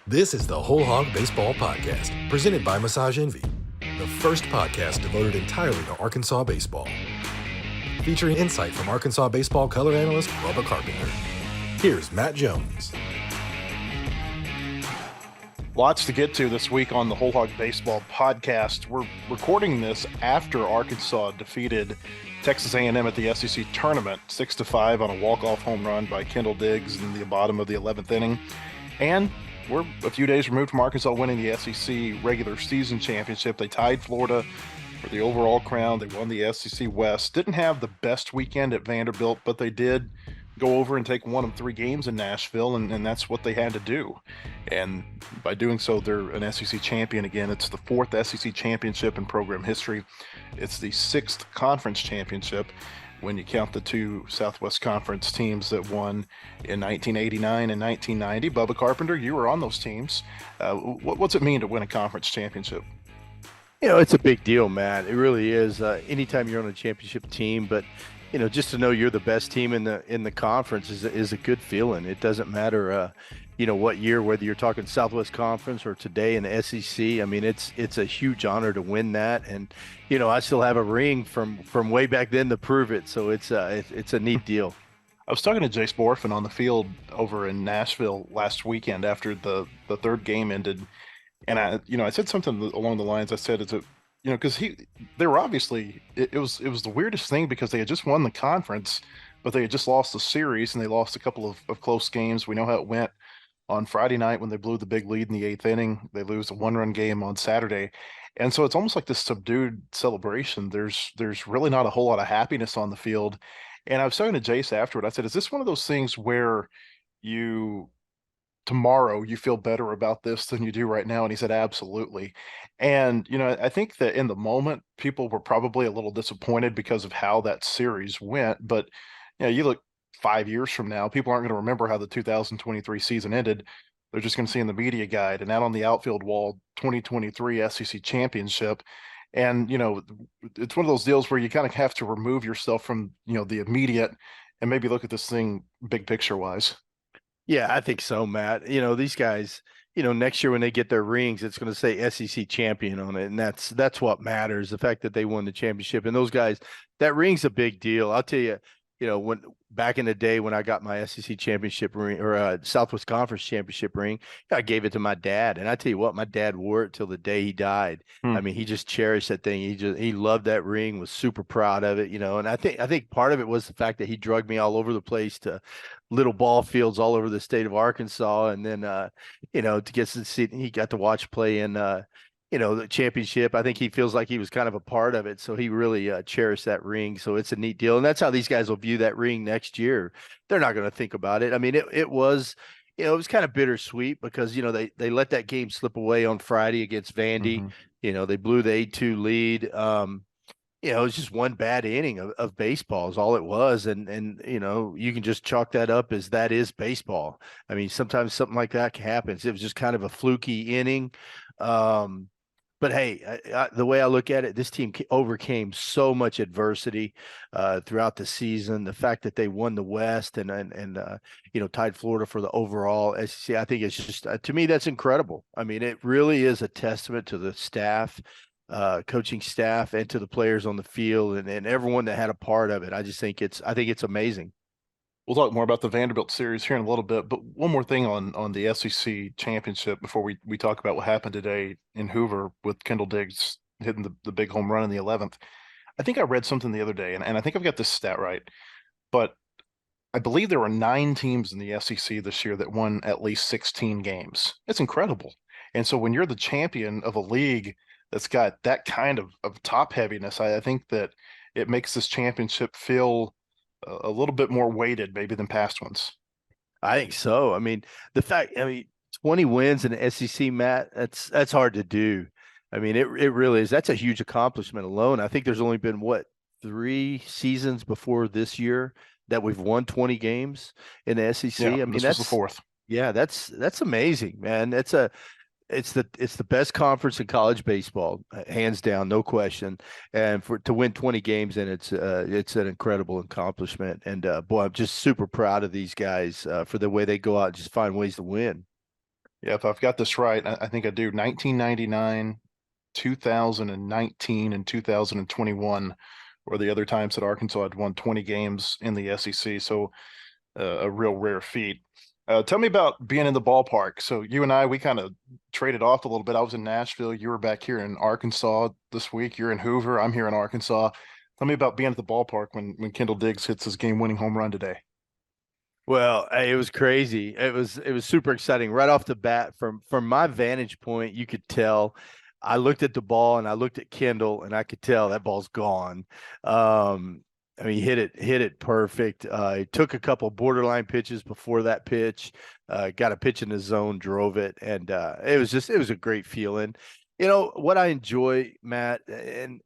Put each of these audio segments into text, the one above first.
This is the Whole Hog Baseball Podcast, presented by Massage Envy, the first podcast devoted entirely to Arkansas baseball. Featuring insight from Arkansas baseball color analyst Bubba Carpenter. Here's Matt Jones. Lots to get to this week on the Whole Hog Baseball Podcast. We're recording this after Arkansas defeated Texas A&M at the SEC tournament, 6-5 on a walk-off home run by Kendall Diggs in the bottom of the 11th inning. And we're a few days removed from Arkansas winning the SEC regular season championship. They tied Florida for the overall crown. They won the SEC West. Didn't have the best weekend at Vanderbilt, but they did go over and take one of three games in Nashville, and that's what they had to do. And by doing so, they're an SEC champion again. It's the fourth SEC championship in program history. It's the sixth conference championship when you count the two Southwest Conference teams that won in 1989 and 1990. Bubba Carpenter, you were on those teams. What's it mean to win a conference championship? You know, it's a big deal, Matt. It really is. Anytime you're on a championship team, but you know, just to know you're the best team in the conference is a good feeling. It doesn't matter, what year, whether you're talking Southwest Conference or today in the SEC. I mean, it's a huge honor to win that, and you know, I still have a ring from way back then to prove it. So it's a neat deal. I was talking to Jace Borfin on the field over in Nashville last weekend after the third game ended, and I said something along the lines. I said, because they were obviously, it was the weirdest thing because they had just won the conference, but they had just lost the series and they lost a couple of close games. We know how it went on Friday night when they blew the big lead in the eighth inning. They lose a one-run game on Saturday. And so it's almost like this subdued celebration. There's really not a whole lot of happiness on the field. And I was talking to Jace afterward. I said, is this one of those things where tomorrow you feel better about this than you do right now? And he said, absolutely. And, I think that in the moment, people were probably a little disappointed because of how that series went. But, you look 5 years from now, people aren't going to remember how the 2023 season ended. They're just going to see in the media guide and out on the outfield wall, 2023 SEC championship. And, it's one of those deals where you kind of have to remove yourself from, the immediate and maybe look at this thing big picture wise. Yeah, I think so, Matt. These guys, next year when they get their rings, it's going to say SEC champion on it. And that's what matters, the fact that they won the championship. And those guys, that ring's a big deal. I'll tell you, when back in the day when I got my SEC championship ring or Southwest Conference championship ring, I gave it to my dad. And I tell you what, my dad wore it till the day he died. I mean, he just cherished that thing. He loved that ring, was super proud of it, and I think part of it was the fact that he drugged me all over the place to little ball fields all over the state of Arkansas. And then, to get to see, he got to watch play in, the championship. I think he feels like he was kind of a part of it. So he really cherished that ring. So it's a neat deal. And that's how these guys will view that ring next year. They're not going to think about it. I mean, it was, it was kind of bittersweet because, they let that game slip away on Friday against Vandy. Mm-hmm. They blew the 8-2 lead. It was just one bad inning of baseball is all it was. And, you can just chalk that up as that is baseball. I mean, sometimes something like that happens. It was just kind of a fluky inning. But hey, the way I look at it, this team overcame so much adversity throughout the season. The fact that they won the West and tied Florida for the overall SEC, I think it's just to me that's incredible. I mean, it really is a testament to the staff, coaching staff, and to the players on the field and everyone that had a part of it. I think it's amazing. We'll talk more about the Vanderbilt series here in a little bit, but one more thing on the SEC championship before we talk about what happened today in Hoover with Kendall Diggs hitting the big home run in the 11th. I think I read something the other day, and I think I've got this stat right, but I believe there were 9 teams in the SEC this year that won at least 16 games. It's incredible. And so when you're the champion of a league that's got that kind of top heaviness, I think that it makes this championship feel a little bit more weighted maybe than past ones. I think so. I mean, 20 wins in the SEC, Matt, that's hard to do. I mean, it really is. That's a huge accomplishment alone. I think there's only been 3 seasons before this year that we've won 20 games in the SEC. Yeah, I mean, that's the fourth. Yeah, that's amazing, man. It's the best conference in college baseball, hands down, no question. And to win 20 games, and it's an incredible accomplishment. And boy, I'm just super proud of these guys for the way they go out and just find ways to win. Yeah, if I've got this right, I think I do. 1999, 2019, and 2021 were the other times that Arkansas had won 20 games in the SEC. So a real rare feat. Tell me about being in the ballpark. So you and I, we kind of traded off a little bit. I was in Nashville. You were back here in Arkansas this week. You're in Hoover. I'm here in Arkansas. Tell me about being at the ballpark when Kendall Diggs hits his game-winning home run today. Well, it was crazy. It was super exciting right off the bat. From my vantage point, you could tell. I looked at the ball and I looked at Kendall, and I could tell that ball's gone. I mean, he hit it perfect. He took a couple borderline pitches before that pitch. Got a pitch in the zone, drove it, and it was a great feeling. You know what I enjoy, Matt, and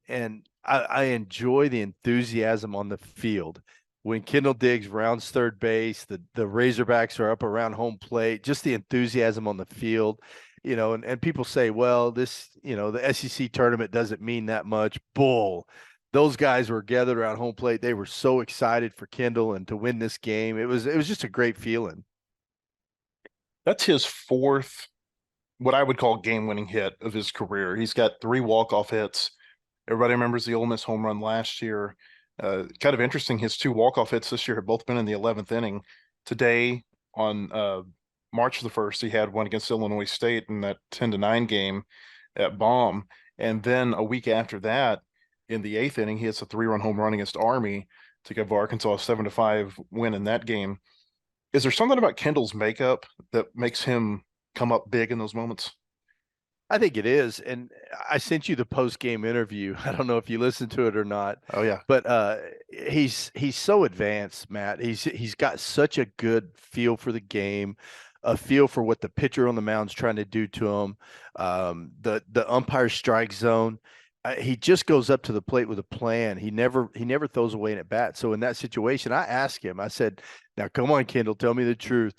I enjoy the enthusiasm on the field when Kendall Diggs rounds third base, the Razorbacks are up around home plate, just the enthusiasm on the field, and people say, well, the SEC tournament doesn't mean that much. Bull. Those guys were gathered around home plate. They were so excited for Kendall and to win this game. It was just a great feeling. That's his fourth, what I would call game-winning hit of his career. He's got 3 walk-off hits. Everybody remembers the Ole Miss home run last year. Kind of interesting, his 2 walk-off hits this year have both been in the 11th inning. Today, on March the 1st, he had one against Illinois State in that 10-9 game at Baum. And then a week after that, in the 8th inning, he hits a 3-run home run against Army to give Arkansas a 7-5 win in that game. Is there something about Kendall's makeup that makes him come up big in those moments? I think it is. And I sent you the post-game interview. I don't know if you listened to it or not. Oh yeah. But he's so advanced, Matt. He's got such a good feel for the game, a feel for what the pitcher on the mound's trying to do to him. The umpire strike zone. He just goes up to the plate with a plan. He never throws away an at bat. So in that situation, I asked him, I said, now come on, Kendall, tell me the truth.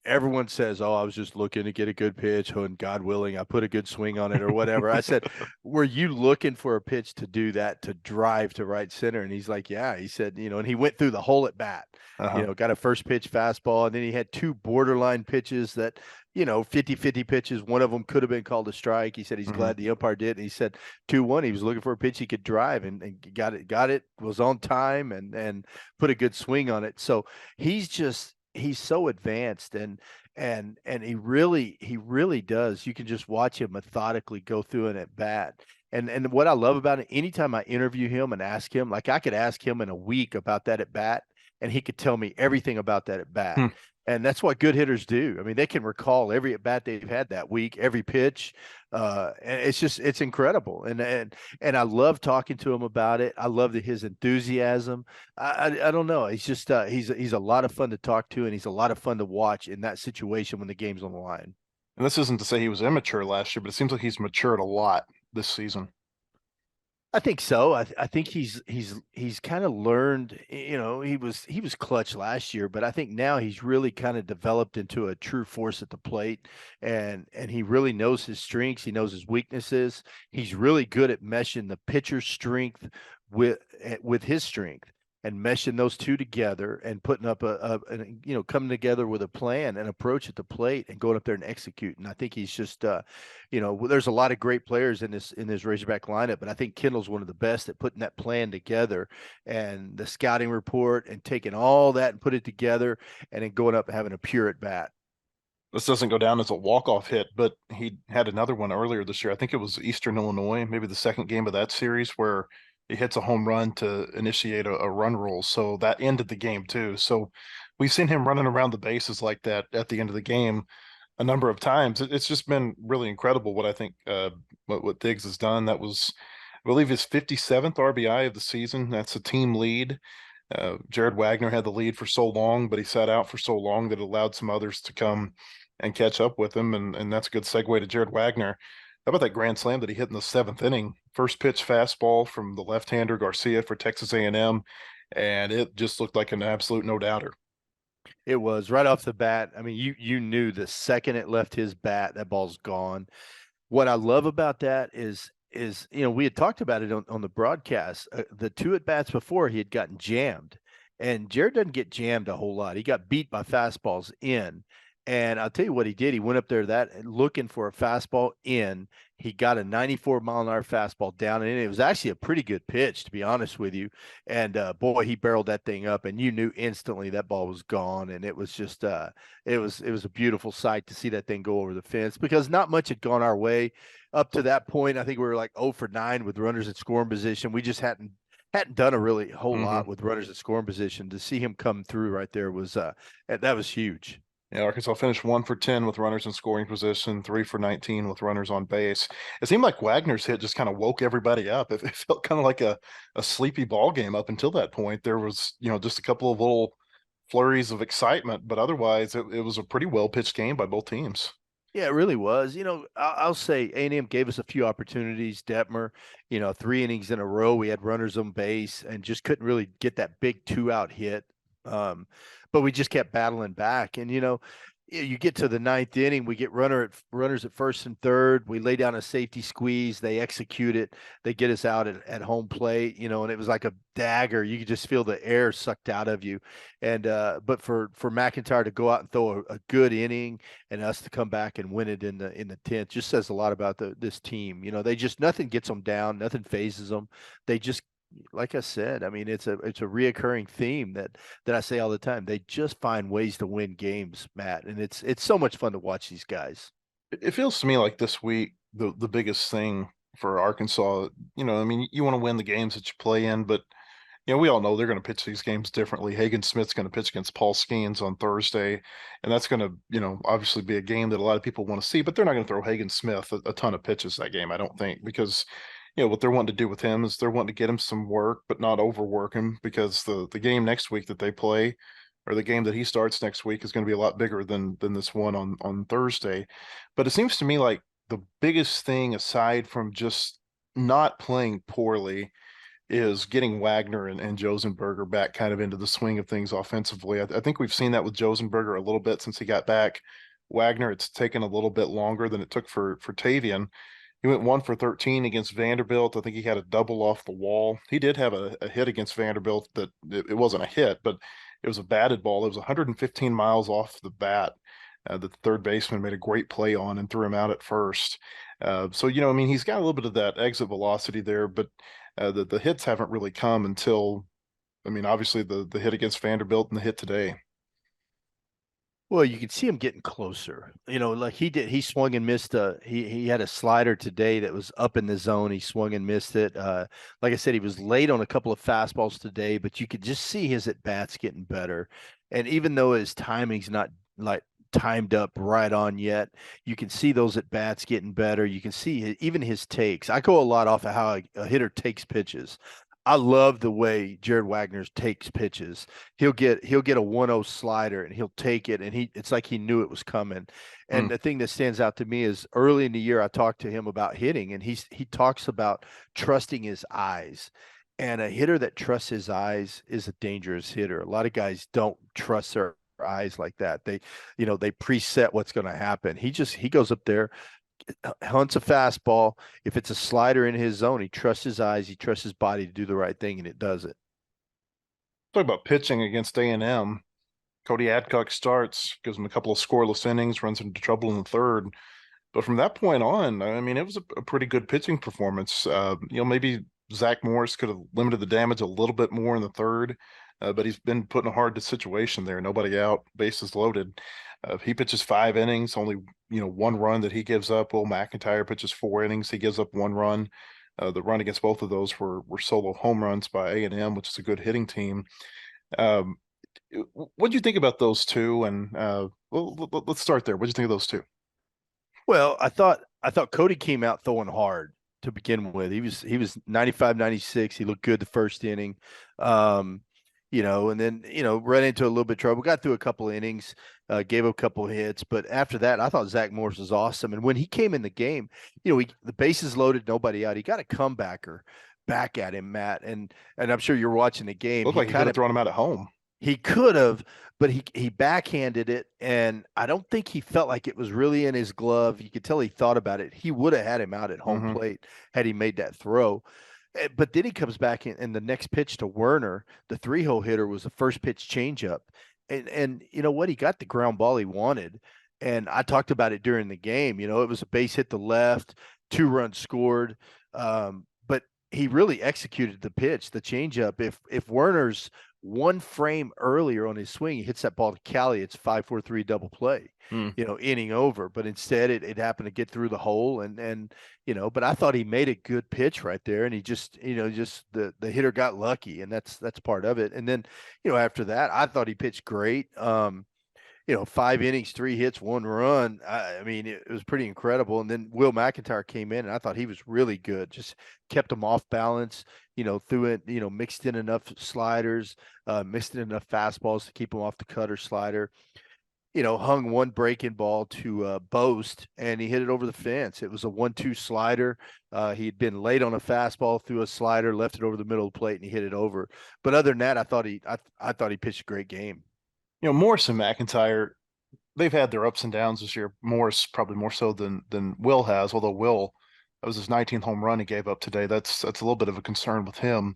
Everyone says, oh, I was just looking to get a good pitch, and God willing, I put a good swing on it or whatever. I said, were you looking for a pitch to do that, to drive to right center? And he's like, yeah. He said, and he went through the whole at bat, got a first pitch fastball. And then he had 2 borderline pitches that, 50-50 pitches. One of them could have been called a strike. He said he's glad the umpire did. And he said 2-1, he was looking for a pitch he could drive and got it, was on time and put a good swing on it. So he's so advanced and he really does. You can just watch him methodically go through an at bat. And what I love about it, anytime I interview him and ask him, like I could ask him in a week about that at bat, and he could tell me everything about that at bat. And that's what good hitters do. I mean, they can recall every at bat they've had that week, every pitch. And it's incredible. And I love talking to him about it. I love his enthusiasm. I don't know. He's just he's a lot of fun to talk to, and he's a lot of fun to watch in that situation when the game's on the line. And this isn't to say he was immature last year, but it seems like he's matured a lot this season. I think so. I think he's kind of learned, he was clutch last year, but I think now he's really kind of developed into a true force at the plate, and he really knows his strengths. He knows his weaknesses. He's really good at meshing the pitcher's strength with his strength and meshing those two together and putting up coming together with a plan and approach at the plate and going up there and execute. And I think he's just, there's a lot of great players in this Razorback lineup, but I think Kendall's one of the best at putting that plan together and the scouting report and taking all that and put it together and then going up and having a pure at bat. This doesn't go down as a walk-off hit, but he had another one earlier this year. I think it was Eastern Illinois, maybe the second game of that series, where he hits a home run to initiate a run rule. So that ended the game too. So we've seen him running around the bases like that at the end of the game a number of times. It's just been really incredible what I think what Diggs has done. That was, I believe, his 57th RBI of the season. That's a team lead. Jared Wagner had the lead for so long, but he sat out for so long that it allowed some others to come and catch up with him. And that's a good segue to Jared Wagner. How about that grand slam that he hit in the 7th inning? First pitch fastball from the left-hander Garcia for Texas A&M, and it just looked like an absolute no-doubter. It was right off the bat. I mean, you knew the second it left his bat, that ball's gone. What I love about that is we had talked about it on the broadcast. The 2 at-bats before, he had gotten jammed, and Jared doesn't get jammed a whole lot. He got beat by fastballs in. And I'll tell you what he did. He went up there looking for a fastball in. He got a 94-mile-an-hour fastball down, and it was actually a pretty good pitch, to be honest with you. And boy, he barreled that thing up, and you knew instantly that ball was gone. And it was just it was a beautiful sight to see that thing go over the fence, because not much had gone our way up to that point. I think we were like 0 for 9 with runners in scoring position. We just hadn't done a really whole lot with runners in scoring position. To see him come through right there was that was huge. Yeah, Arkansas finished 1 for 10 with runners in scoring position, 3 for 19 with runners on base. It seemed like Wagner's hit just kind of woke everybody up. It felt kind of like a sleepy ball game up until that point. There was, just a couple of little flurries of excitement, but otherwise it was a pretty well pitched game by both teams. Yeah, it really was. I'll say A&M gave us a few opportunities. Detmer, 3 innings in a row, we had runners on base and just couldn't really get that big 2-out hit. But we just kept battling back. And, you get to the 9th inning, we get runners at first and third. We lay down a safety squeeze. They execute it. They get us out at home plate, and it was like a dagger. You could just feel the air sucked out of you. And but for McIntyre to go out and throw a good inning and us to come back and win it in the 10th just says a lot about this team. They just, nothing gets them down, nothing phases them. They just, like I said, I mean, it's a reoccurring theme that I say all the time. They just find ways to win games, Matt, and it's so much fun to watch these guys. It feels to me like this week the biggest thing for Arkansas, you want to win the games that you play in, but we all know they're going to pitch these games differently. Hagen Smith's going to pitch against Paul Skeens on Thursday, and that's going to, obviously be a game that a lot of people want to see, but they're not going to throw Hagen Smith a ton of pitches that game, I don't think, because what they're wanting to do with him is they're wanting to get him some work, but not overwork him, because the game next week that they play, or the game that he starts next week, is going to be a lot bigger than this one on Thursday. But it seems to me like the biggest thing, aside from just not playing poorly, is getting Wagner and Josenberger back kind of into the swing of things offensively. I think we've seen that with Josenberger a little bit since he got back. Wagner, it's taken a little bit longer than it took for Tavian. He went 1 for 13 against Vanderbilt. I think he had a double off the wall. He did have a hit against Vanderbilt that it wasn't a hit, but it was a batted ball. It was 115 miles off the bat that the third baseman made a great play on and threw him out at first. So, he's got a little bit of that exit velocity there, but the hits haven't really come until, obviously the hit against Vanderbilt and the hit today. Well, you can see him getting closer. Like he swung and missed he had a slider today that was up in the zone. He swung and missed it. Like I said, he was late on a couple of fastballs today, but you could just see his at bats getting better. And even though his timing's not like timed up right on yet, you can see those at bats getting better. You can see even his takes. I go a lot off of how a hitter takes pitches. I love the way Jared Wagner takes pitches. He'll get a 1-0 slider and he'll take it, and it's like he knew it was coming. And the thing that stands out to me is early in the year I talked to him about hitting, and he talks about trusting his eyes. And a hitter that trusts his eyes is a dangerous hitter. A lot of guys don't trust their eyes like that. They preset what's going to happen. He goes up there, hunts a fastball. If it's a slider in his zone, he trusts his eyes, he trusts his body to do the right thing, and it does it. Talk about pitching against A&M. Cody Adcock starts, gives him a couple of scoreless innings, runs into trouble in the third. But from that point on, it was a pretty good pitching performance. Maybe Zach Morris could have limited the damage a little bit more in the third, but he's been put in a hard situation there. Nobody out, bases loaded. He pitches 5 innings, only 1 run that he gives up. Will McIntyre pitches 4 innings, he gives up 1 run. The run against both of those were solo home runs by A&M, which is a good hitting team. What do you think about those two? And let's start there. What do you think of those two? Well, I thought Cody came out throwing hard to begin with. He was 95, 96. He looked good the first inning. And then, ran into a little bit of trouble, got through a couple of innings, gave up a couple of hits. But after that, I thought Zach Morris was awesome. And when he came in the game, the bases loaded, nobody out. He got a comebacker back at him, Matt. And I'm sure you're watching the game. Looked like he could have thrown him out at home. He could have, but he backhanded it. And I don't think he felt like it was really in his glove. You could tell he thought about it. He would have had him out at home plate had he made that throw. But then he comes back in the next pitch to Werner, the 3-hole hitter, was a first pitch changeup. and you know what? He got the ground ball he wanted. And I talked about it during the game. You know, it was a base hit to left, 2 runs scored. But he really executed the pitch, the changeup. If Werner's one frame earlier on his swing, he hits that ball to Cali, it's 5-4-3 double play, Mm. you know, inning over. But instead it happened to get through the hole and you know, but I thought he made a good pitch right there, and he just, you know, just the hitter got lucky, and that's part of it. And then, you know, after that, I thought he pitched great. You know, 5 innings, 3 hits, 1 run. I mean, it was pretty incredible. And then Will McIntyre came in, and I thought he was really good. Just kept him off balance. You know, threw it. You know, mixed in enough sliders, mixed in enough fastballs to keep him off the cutter slider. You know, hung one breaking ball to Boast, and he hit it over the fence. It was a 1-2 slider. He'd been late on a fastball, threw a slider, left it over the middle of the plate, and he hit it over. But other than that, I thought he pitched a great game. You know, Morris and McIntyre, they've had their ups and downs this year. Morris probably more so than Will has, although Will, that was his 19th home run he gave up today. That's a little bit of a concern with him.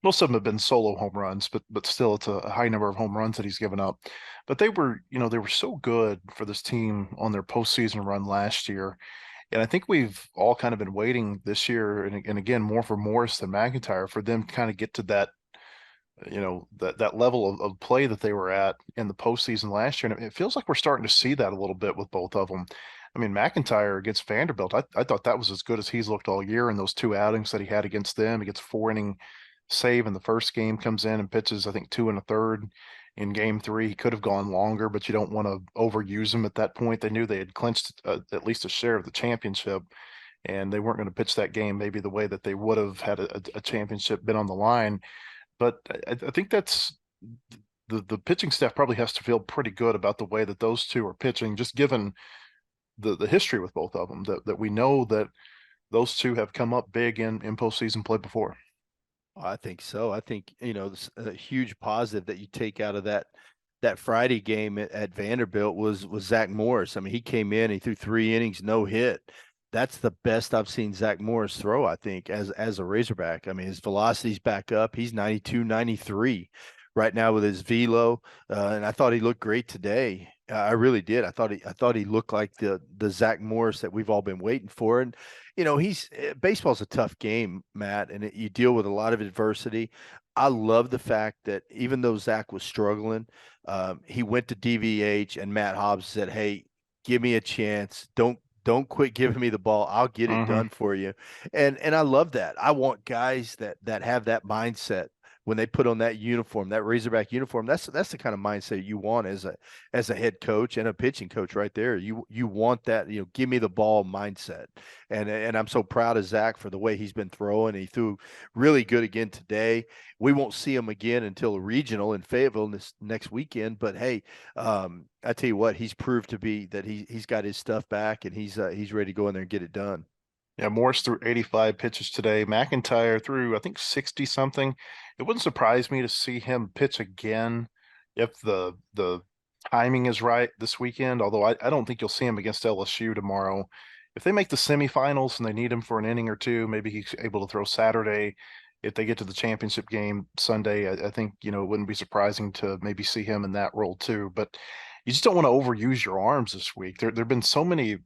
Most of them have been solo home runs, but still, it's a high number of home runs that he's given up. But they were, you know, they were so good for this team on their postseason run last year. And I think we've all kind of been waiting this year, and again, more for Morris than McIntyre, for them to kind of get to that, you know, that level of play that they were at in the postseason last year. And it feels like we're starting to see that a little bit with both of them. I mean, McIntyre against Vanderbilt, I thought that was as good as he's looked all year in those 2 outings that he had against them. He gets a 4 inning save in the first game, comes in and pitches, I think, 2 1/3 in game 3. He could have gone longer, but you don't want to overuse him at that point. They knew they had clinched at least a share of the championship, and they weren't going to pitch that game maybe the way that they would have had a championship been on the line. But I think that's the pitching staff probably has to feel pretty good about the way that those two are pitching, just given the history with both of them, that we know that those two have come up big in postseason play before. I think so. I think, you know, a huge positive that you take out of that Friday game at Vanderbilt was Zach Morris. I mean, he came in, he threw 3 innings, no hit. That's the best I've seen Zach Morris throw, I think, as a Razorback. I mean, his velocity's back up. He's 92, 93 right now with his velo, and I thought he looked great today. I really did. I thought he looked like the Zach Morris that we've all been waiting for. And you know, baseball's a tough game, Matt, and you deal with a lot of adversity. I love the fact that even though Zach was struggling, he went to DVH, and Matt Hobbs said, "Hey, give me a chance. Don't quit giving me the ball. I'll get it done for you." And I love that. I want guys that have that mindset when they put on that uniform, that Razorback uniform. That's the kind of mindset you want as a head coach and a pitching coach right there. You want that, you know, give me the ball mindset. And I'm so proud of Zach for the way he's been throwing. He threw really good again today. We won't see him again until a regional in Fayetteville this next weekend. But hey, I tell you what, he's proved to be that he's got his stuff back, and he's ready to go in there and get it done. Yeah, Morris threw 85 pitches today. McIntyre threw, I think, 60 something. It wouldn't surprise me to see him pitch again if the timing is right this weekend, although I don't think you'll see him against LSU tomorrow. If they make the semifinals and they need him for an inning or two, maybe he's able to throw Saturday. If they get to the championship game Sunday, I think, you know, it wouldn't be surprising to maybe see him in that role too. But you just don't want to overuse your arms this week. There've been so many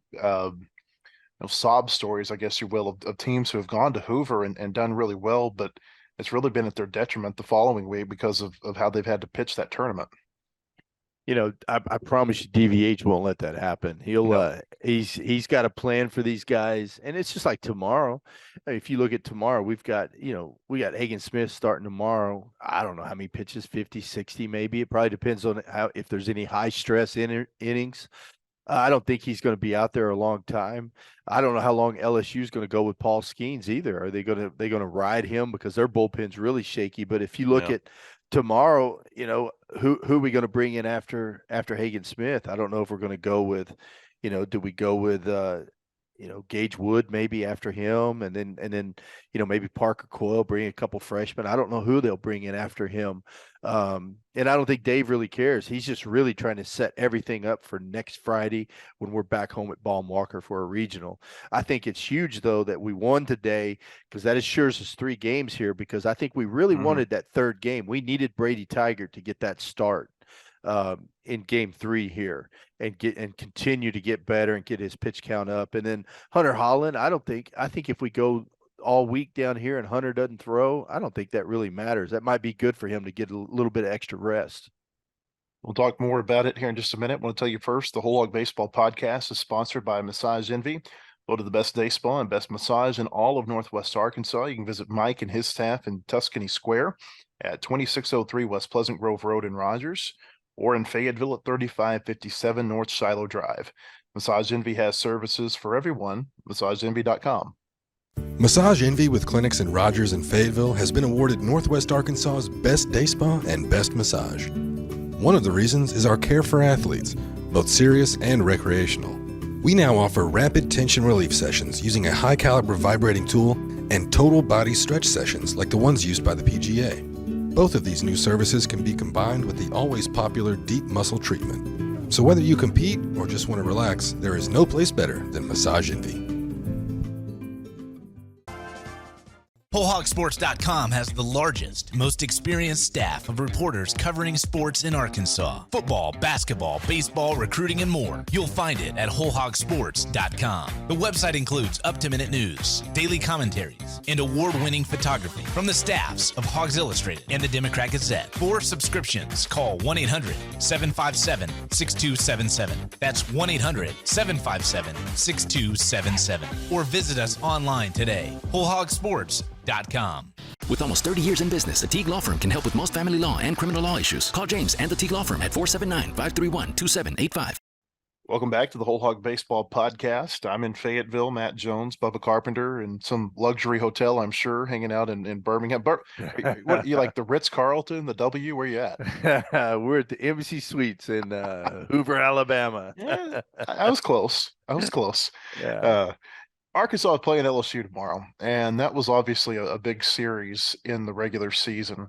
sob stories, I guess you will, of teams who have gone to Hoover and done really well, but it's really been at their detriment the following week because of how they've had to pitch that tournament. You know, I promise you, DVH won't let that happen. He's got a plan for these guys, and it's just like tomorrow. I mean, if you look at tomorrow, we got Hagen Smith starting tomorrow. I don't know how many pitches, 50, 60 maybe. It probably depends on if there's any high stress innings. I don't think he's going to be out there a long time. I don't know how long LSU is going to go with Paul Skeens either. Are they going to ride him because their bullpen's really shaky? But if you look at tomorrow, you know, who are we going to bring in after Hagen Smith? I don't know if we're going to go with, you know, do we go with Gage Wood maybe after him, and then you know, maybe Parker Coyle, bring a couple freshmen. I don't know who they'll bring in after him. And I don't think Dave really cares. He's just really trying to set everything up for next Friday when we're back home at Baum Walker for a regional. I think it's huge though that we won today, because that assures us 3 games here, because I think we really wanted that third game. We needed Brady Tiger to get that start. in game 3 here and continue to get better and get his pitch count up. And then Hunter Holland, I think if we go all week down here and Hunter doesn't throw, I don't think that really matters. That might be good for him to get a little bit of extra rest. We'll talk more about it here in just a minute. I want to tell you first, the Whole Hog Baseball Podcast is sponsored by Massage Envy. Go to the best day spa and best massage in all of Northwest Arkansas. You can visit Mike and his staff in Tuscany Square at 2603 West Pleasant Grove Road in Rogers, or in Fayetteville at 3557 North Shiloh Drive. Massage Envy has services for everyone. MassageEnvy.com. Massage Envy with clinics in Rogers and Fayetteville has been awarded Northwest Arkansas's Best Day Spa and Best Massage. One of the reasons is our care for athletes, both serious and recreational. We now offer rapid tension relief sessions using a high-caliber vibrating tool and total body stretch sessions like the ones used by the PGA. Both of these new services can be combined with the always popular deep muscle treatment. So whether you compete or just want to relax, there is no place better than Massage Envy. WholeHogSports.com has the largest, most experienced staff of reporters covering sports in Arkansas. Football, basketball, baseball, recruiting, and more. You'll find it at WholeHogSports.com. The website includes up-to-minute news, daily commentaries, and award-winning photography from the staffs of Hogs Illustrated and the Democrat Gazette. For subscriptions, call 1-800-757-6277. That's 1-800-757-6277. Or visit us online today. WholeHogSports.com. With almost 30 years in business, the Teague Law Firm can help with most family law and criminal law issues. Call James and the Teague Law Firm at 479-531-2785. Welcome back to the Whole Hog Baseball Podcast. I'm in Fayetteville, Matt Jones, Bubba Carpenter, in some luxury hotel, I'm sure, hanging out in Birmingham. What, you like the Ritz-Carlton, the W? Where you at? We're at the Embassy Suites in Hoover, Alabama. Yeah, I was close. Yeah. Arkansas is playing LSU tomorrow, and that was obviously a big series in the regular season.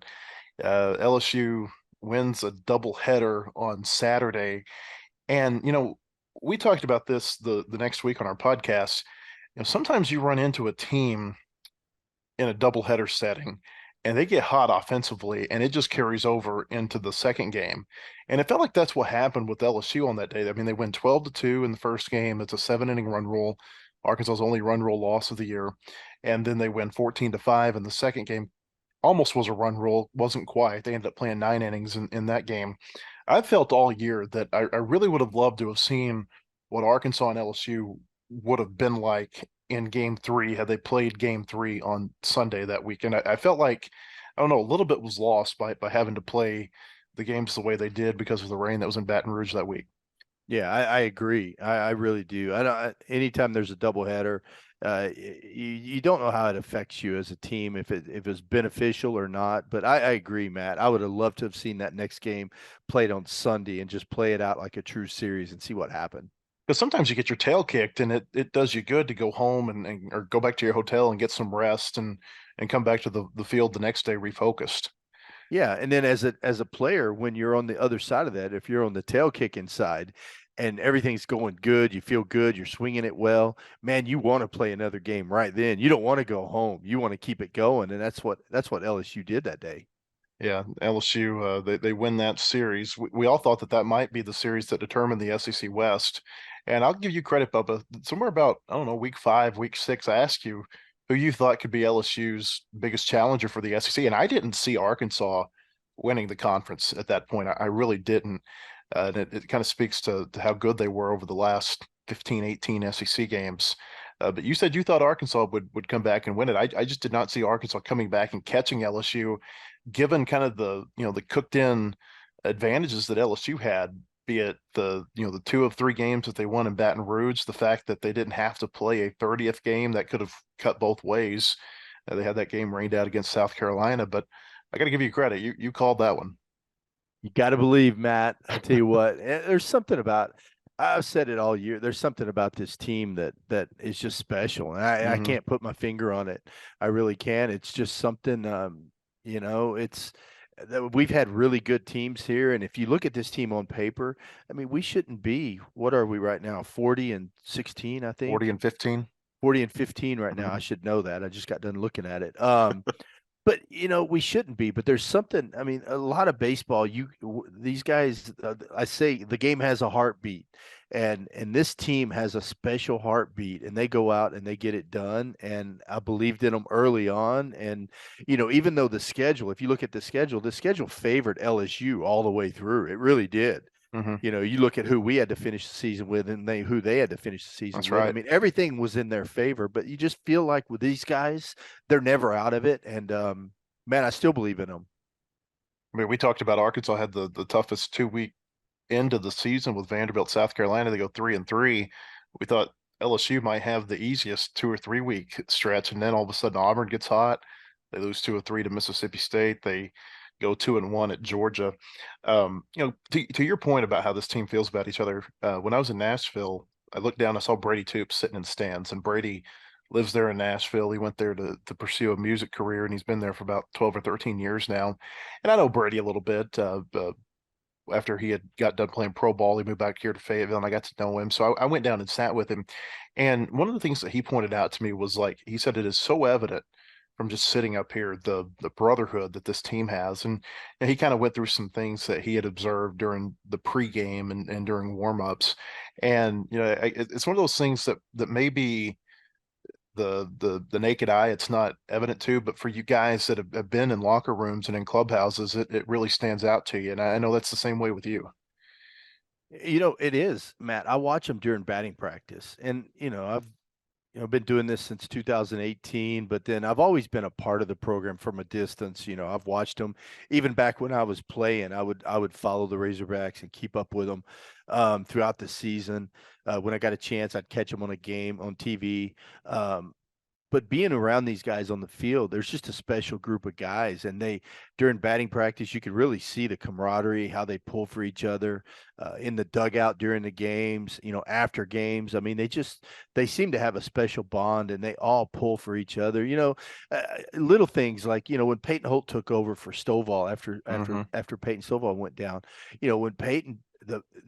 LSU wins a doubleheader on Saturday, and we talked about this the next week on our podcast. Sometimes you run into a team in a doubleheader setting, and they get hot offensively, and it just carries over into the second game. And it felt like that's what happened with LSU on that day. I mean, they win 12-2 in the first game. It's a 7-inning run rule. Arkansas's only run rule loss of the year. And then they win 14-5 in the second game. Almost was a run rule, wasn't quite. They ended up playing 9 innings in that game. I've felt all year that I really would have loved to have seen what Arkansas and LSU would have been like in game 3 had they played game 3 on Sunday that week. And I felt like, I don't know, a little bit was lost by having to play the games the way they did because of the rain that was in Baton Rouge that week. Yeah, I agree. I really do. Anytime there's a doubleheader, you don't know how it affects you as a team, if it's beneficial or not. But I agree, Matt. I would have loved to have seen that next game played on Sunday and just play it out like a true series and see what happened. Because sometimes you get your tail kicked, and it does you good to go home and or go back to your hotel and get some rest and come back to the field the next day refocused. Yeah, and then as a player, when you're on the other side of that, if you're on the tail kicking side and everything's going good, you feel good, you're swinging it well, man, you want to play another game right then. You don't want to go home. You want to keep it going, and that's what LSU did that day. Yeah, LSU, they win that series. We all thought that might be the series that determined the SEC West. And I'll give you credit, Bubba. Somewhere about, I don't know, week 5, week 6, I asked you who you thought could be LSU's biggest challenger for the SEC. And I didn't see Arkansas winning the conference at that point. I really didn't. And it kind of speaks to how good they were over the last 15, 18 SEC games. But you said you thought Arkansas would come back and win it. I just did not see Arkansas coming back and catching LSU, given kind of the cooked in advantages that LSU had, be it the 2 of 3 games that they won in Baton Rouge, the fact that they didn't have to play a 30th game that could have cut both ways. They had that game rained out against South Carolina, but I got to give you credit. You called that one. You got to believe, Matt. I tell you what, there's something about, I've said it all year, there's something about this team that is just special. And I can't put my finger on it. I really can't. It's just something, we've had really good teams here. And if you look at this team on paper, I mean, we shouldn't be, what are we right now? 40-16, I think. 40-15. 40-15 right now. I should know that. I just got done looking at it. But, we shouldn't be, but there's something, I mean, a lot of baseball, these guys, I say the game has a heartbeat, and this team has a special heartbeat, and they go out and they get it done. And I believed in them early on. And, even though if you look at the schedule favored LSU all the way through. It really did. Mm-hmm. You look at who we had to finish the season with and who they had to finish the season That's with. right. I mean, everything was in their favor, but you just feel like with these guys, they're never out of it. And man, I still believe in them. I mean, we talked about Arkansas had the toughest 2-week end of the season with Vanderbilt, South Carolina. They go 3-3. We thought LSU might have the easiest 2 or 3 week stretch, and then all of a sudden Auburn gets hot. They lose 2 or 3 to Mississippi State. They go 2-1 at Georgia. To your point about how this team feels about each other, when I was in Nashville, I looked down, I saw Brady Toops sitting in the stands, and Brady lives there in Nashville. He went there to pursue a music career, and he's been there for about 12 or 13 years now. And I know Brady a little bit. After he had got done playing pro ball, he moved back here to Fayetteville, and I got to know him. So I went down and sat with him. And one of the things that he pointed out to me was, like, he said, it is so evident from just sitting up here, the brotherhood that this team has. And he kind of went through some things that he had observed during the pregame and during warmups. And, it's one of those things that maybe the naked eye, it's not evident to, but for you guys that have been in locker rooms and in clubhouses, it really stands out to you. And I know that's the same way with you. It is, Matt. I watch them during batting practice, and I've been doing this since 2018, but then I've always been a part of the program from a distance. I've watched them even back when I was playing. I would follow the Razorbacks and keep up with them throughout the season. When I got a chance, I'd catch them on a game on TV. But being around these guys on the field, there's just a special group of guys. And during batting practice, you could really see the camaraderie, how they pull for each other in the dugout during the games, after games. I mean, they seem to have a special bond, and they all pull for each other. Little things like, when Peyton Holt took over for Stovall after Peyton Stovall went down, when Peyton,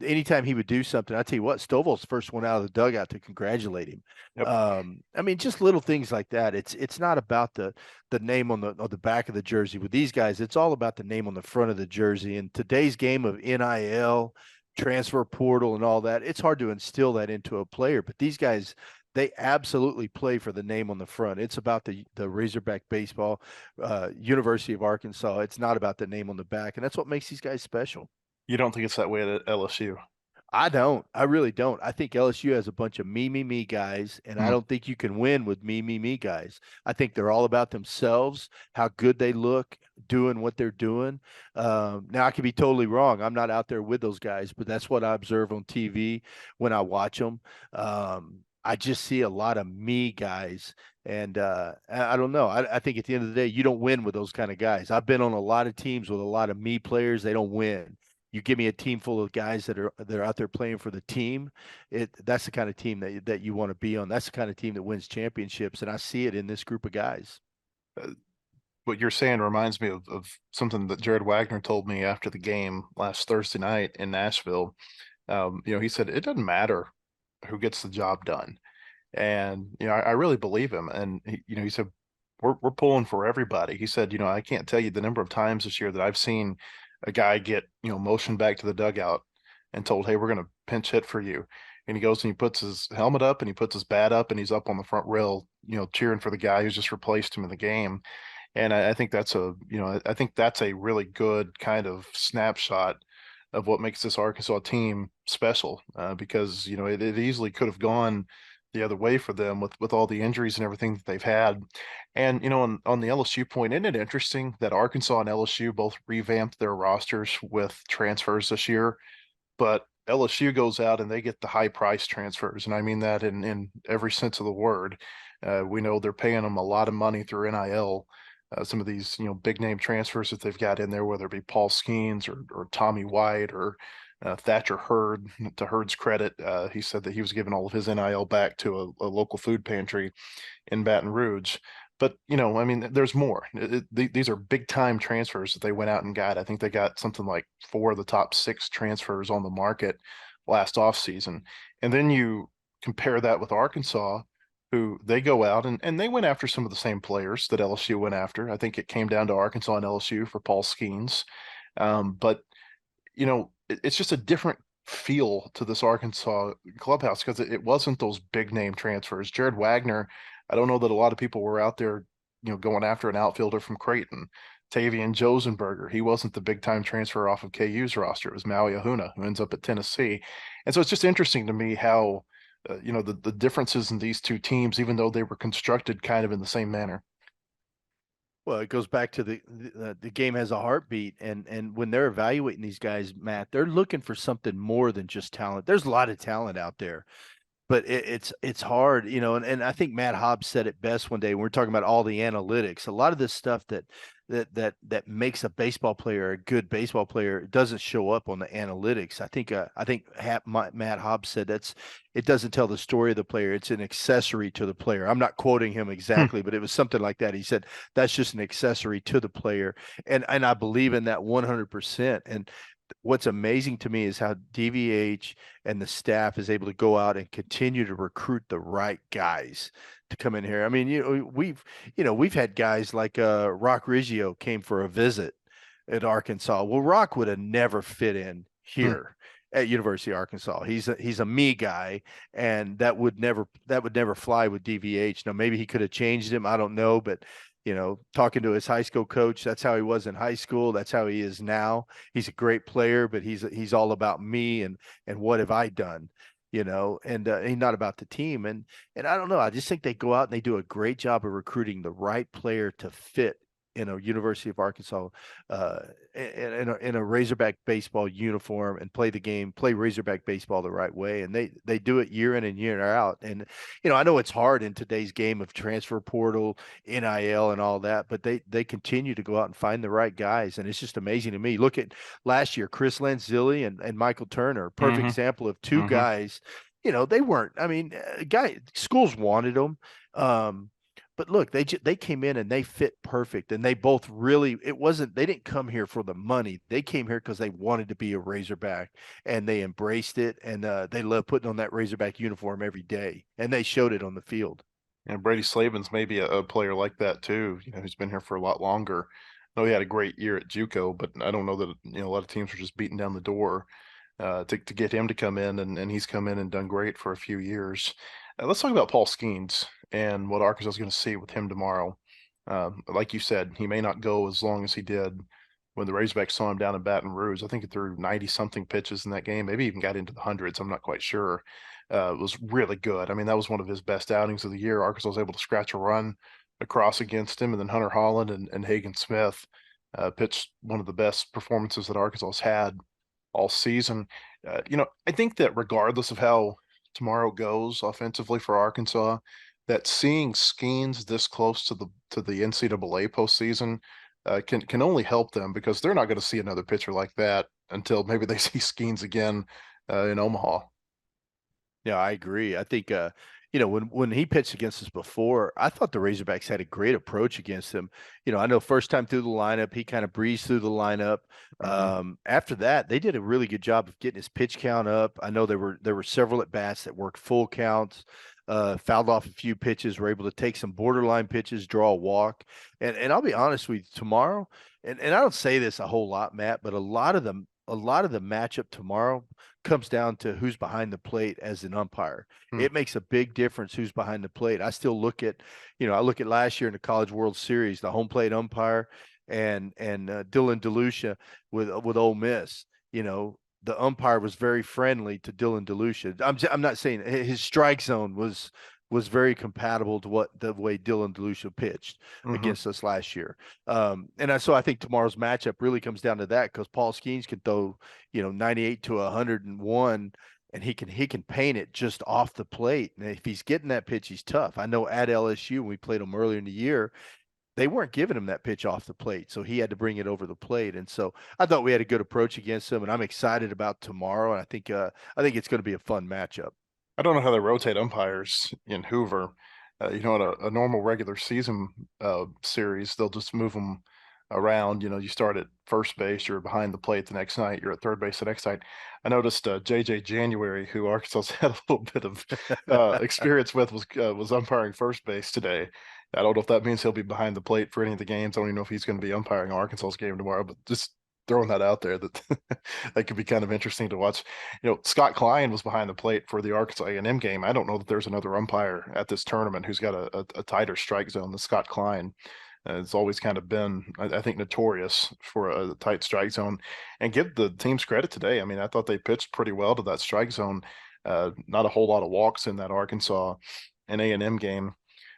anytime he would do something, I tell you what, Stovall's first one out of the dugout to congratulate him. Yep. I mean, just little things like that. It's not about the name on the back of the jersey. With these guys, it's all about the name on the front of the jersey. And today's game of NIL, transfer portal, and all that, it's hard to instill that into a player. But these guys, they absolutely play for the name on the front. It's about the Razorback baseball, University of Arkansas. It's not about the name on the back, and that's what makes these guys special. You don't think it's that way at LSU? I don't. I really don't. I think LSU has a bunch of me guys, and I don't think you can win with me guys. I think they're all about themselves, how good they look, doing what they're doing. Now, I could be totally wrong. I'm not out there with those guys, but that's what I observe on TV when I watch them. I just see a lot of me guys, and I don't know. I think at the end of the day, you don't win with those kind of guys. I've been on a lot of teams with a lot of me players. They don't win. You give me a team full of guys that are out there playing for the team. That's the kind of team that you want to be on. That's the kind of team that wins championships, and I see it in this group of guys. What you're saying reminds me of something that Jared Wagner told me after the game last Thursday night in Nashville. He said it doesn't matter who gets the job done, and I really believe him. And he said we're pulling for everybody. He said, I can't tell you the number of times this year that I've seen a guy get, motioned back to the dugout and told, hey, we're going to pinch hit for you. And he goes and he puts his helmet up and he puts his bat up and he's up on the front rail, cheering for the guy who's just replaced him in the game. And I think that's a really good kind of snapshot of what makes this Arkansas team special, because, it easily could have gone the other way for them with all the injuries and everything that they've had. And, on the LSU point, isn't it interesting that Arkansas and LSU both revamped their rosters with transfers this year, but LSU goes out and they get the high price transfers. And I mean that in every sense of the word. We know they're paying them a lot of money through NIL. Some of these, big name transfers that they've got in there, whether it be Paul Skeens or Tommy White or Thatcher Hurd. To Hurd's credit, he said that he was giving all of his NIL back to a local food pantry in Baton Rouge. But, there's more. These are big time transfers that they went out and got. I think they got something like 4 of the top 6 transfers on the market last offseason. And then you compare that with Arkansas, who they go out and they went after some of the same players that LSU went after. I think it came down to Arkansas and LSU for Paul Skeens. But it's just a different feel to this Arkansas clubhouse because it wasn't those big name transfers. Jared Wagner, I don't know that a lot of people were out there, going after an outfielder from Creighton. Tavian Josenberger, he wasn't the big time transfer off of KU's roster. It was Maui Ahuna, who ends up at Tennessee. And so it's just interesting to me how, the differences in these two teams, even though they were constructed kind of in the same manner. Well, it goes back to the game has a heartbeat, and when they're evaluating these guys, Matt, they're looking for something more than just talent. There's a lot of talent out there, but it's hard, and I think Matt Hobbs said it best one day when we're talking about all the analytics. A lot of this stuff that makes a baseball player a good baseball player doesn't show up on the analytics. I think Matt Hobbs said it doesn't tell the story of the player. It's an accessory to the player. I'm not quoting him exactly, but it was something like that. He said that's just an accessory to the player, and I believe in that 100%. And what's amazing to me is how DVH and the staff is able to go out and continue to recruit the right guys to come in here. I mean, we've had guys like Rock Riggio came for a visit at Arkansas. Well, Rock would have never fit in here at University of Arkansas. He's a me guy, and that would never fly with DVH. Now maybe he could have changed him. I don't know, but talking to his high school coach, that's how he was in high school. That's how he is now. He's a great player, but he's all about me and what have I done, and he's not about the team. And I don't know. I just think they go out and they do a great job of recruiting the right player to fit University of Arkansas in a Razorback baseball uniform and play Razorback baseball the right way. And they do it year in and year out. And, I know it's hard in today's game of transfer portal, NIL and all that, but they continue to go out and find the right guys. And it's just amazing to me. Look at last year, Chris Lanzilli and Michael Turner, perfect example of two guys, they weren't, schools wanted them. But look, they came in and they fit perfect, and they both really. They didn't come here for the money. They came here because they wanted to be a Razorback, and they embraced it, and they love putting on that Razorback uniform every day, and they showed it on the field. And Brady Slavin's maybe a player like that too. Who's been here for a lot longer. I know he had a great year at JUCO, but I don't know that a lot of teams are just beating down the door to get him to come in, and he's come in and done great for a few years. Let's talk about Paul Skeens and what Arkansas is going to see with him tomorrow. Like you said, he may not go as long as he did when the Razorbacks saw him down in Baton Rouge. I think he threw 90-something pitches in that game, maybe even got into the hundreds. I'm not quite sure. It was really good. I mean, that was one of his best outings of the year. Arkansas was able to scratch a run across against him, and then Hunter Holland and Hagen Smith pitched one of the best performances that Arkansas has had all season. I think that regardless of how tomorrow goes offensively for Arkansas, that seeing Skeens this close to the NCAA postseason can only help them, because they're not going to see another pitcher like that until maybe they see Skeens again in Omaha. Yeah, I agree. I think when he pitched against us before, I thought the Razorbacks had a great approach against him. I know first time through the lineup, he kind of breezed through the lineup. After that, they did a really good job of getting his pitch count up. I know there were several at bats that worked full counts, fouled off a few pitches, were able to take some borderline pitches, draw a walk. And I'll be honest with you, tomorrow, and I don't say this a whole lot, Matt, but a lot of the matchup tomorrow comes down to who's behind the plate as an umpire. It makes a big difference who's behind the plate. I still look at, I look at last year in the College World Series, the home plate umpire and Dylan DeLucia with Ole Miss. The umpire was very friendly to Dylan DeLucia. I'm not saying his strike zone was very compatible to the way Dylan DeLucia pitched against us last year. So I think tomorrow's matchup really comes down to that, because Paul Skeens can throw, 98 to 101, and he can paint it just off the plate. And if he's getting that pitch, he's tough. I know at LSU, when we played him earlier in the year, they weren't giving him that pitch off the plate, so he had to bring it over the plate. And so I thought we had a good approach against him, and I'm excited about tomorrow. And I think it's going to be a fun matchup. I don't know how they rotate umpires in Hoover. In a normal regular season series, they'll just move them around. You start at first base, you're behind the plate the next night, you're at third base the next night. I noticed JJ January, who Arkansas had a little bit of experience with, was umpiring first base today. I don't know if that means he'll be behind the plate for any of the games. I don't even know if he's going to be umpiring Arkansas's game tomorrow, but just throwing that out there that that could be kind of interesting to watch. Scott Klein was behind the plate for the Arkansas A&M game. I don't know that there's another umpire at this tournament who's got a tighter strike zone than Scott Klein. It's always kind of been, I think, notorious for a tight strike zone. And give the teams credit today. I mean, I thought they pitched pretty well to that strike zone. Not a whole lot of walks in that Arkansas and A&M game.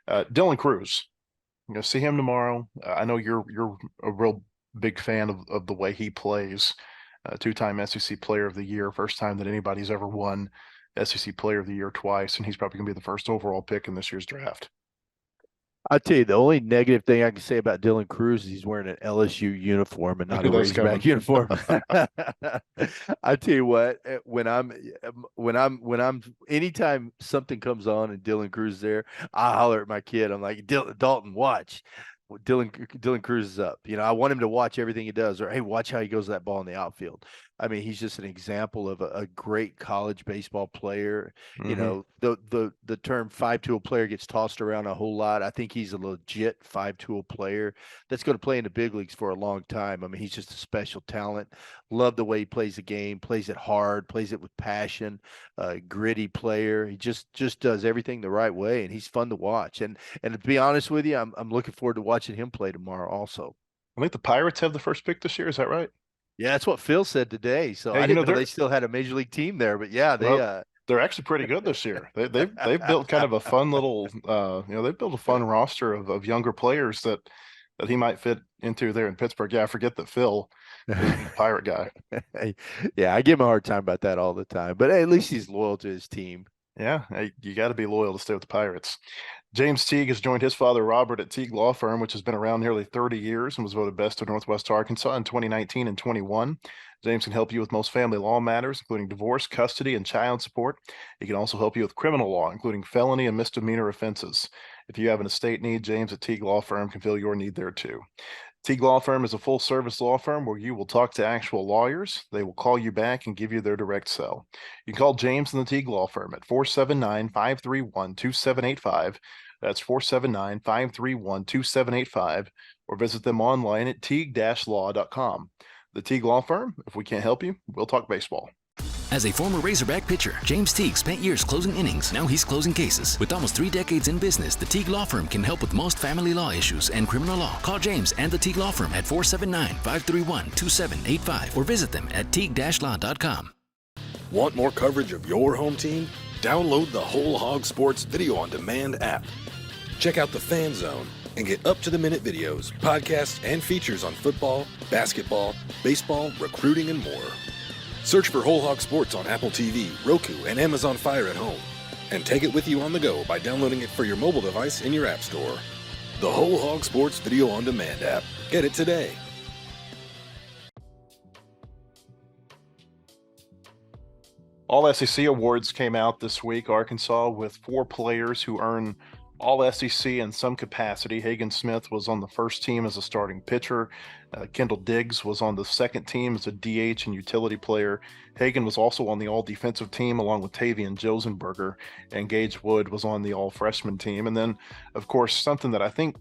Dylan Cruz, see him tomorrow. I know you're a real big fan of the way he plays. Two-time SEC Player of the Year, first time that anybody's ever won SEC Player of the Year twice, and he's probably going to be the first overall pick in this year's draft. I'll tell you, the only negative thing I can say about Dylan Cruz is he's wearing an LSU uniform and not a Razorback uniform. I tell you what, anytime something comes on and Dylan Cruz is there, I holler at my kid. I'm like, Dalton, watch. Dylan Cruz is up. I want him to watch everything he does, or hey, watch how he goes that ball in the outfield. I mean, he's just an example of a great college baseball player. Mm-hmm. The term five-tool player gets tossed around a whole lot. I think he's a legit five-tool player that's going to play in the big leagues for a long time. I mean, he's just a special talent. Love the way he plays the game, plays it hard, plays it with passion. Gritty player. He just does everything the right way, and he's fun to watch. And to be honest with you, I'm looking forward to watching him play tomorrow also. I think the Pirates have the first pick this year. Is that right? Yeah, that's what Phil said today. So hey, I didn't know they still had a major league team there, but yeah, they're actually pretty good this year. They've built kind of a fun little they've built a fun roster of younger players that he might fit into there in Pittsburgh. Yeah, I forget that Phil is the Pirate guy. Yeah, I give him a hard time about that all the time, but hey, at least he's loyal to his team. Yeah, you got to be loyal to stay with the Pirates. James Teague has joined his father, Robert, at Teague Law Firm, which has been around nearly 30 years and was voted best of Northwest Arkansas in 2019 and 21. James can help you with most family law matters, including divorce, custody, and child support. He can also help you with criminal law, including felony and misdemeanor offenses. If you have an estate need, James at Teague Law Firm can fill your need there too. Teague Law Firm is a full-service law firm where you will talk to actual lawyers. They will call you back and give you their direct sell. You can call James and the Teague Law Firm at 479-531-2785. That's 479-531-2785, or visit them online at teague-law.com. The Teague Law Firm, if we can't help you, we'll talk baseball. As a former Razorback pitcher, James Teague spent years closing innings. Now he's closing cases. With almost 3 decades in business, the Teague Law Firm can help with most family law issues and criminal law. Call James and the Teague Law Firm at 479-531-2785 or visit them at teague-law.com. Want more coverage of your home team? Download the Whole Hog Sports Video on Demand app. Check out the Fan Zone and get up-to-the-minute videos, podcasts, and features on football, basketball, baseball, recruiting, and more. Search for Whole Hog Sports on Apple TV, Roku, and Amazon Fire at home. And take it with you on the go by downloading it for your mobile device in your app store. The Whole Hog Sports Video on Demand app. Get it today. All SEC awards came out this week. Arkansas with 4 players who earn All SEC in some capacity. Hagen Smith was on the first team as a starting pitcher. Kendall Diggs was on the second team as a DH and utility player. Hagen was also on the all-defensive team along with Tavian Josenberger, and Gage Wood was on the all-freshman team. And then, of course, something that I think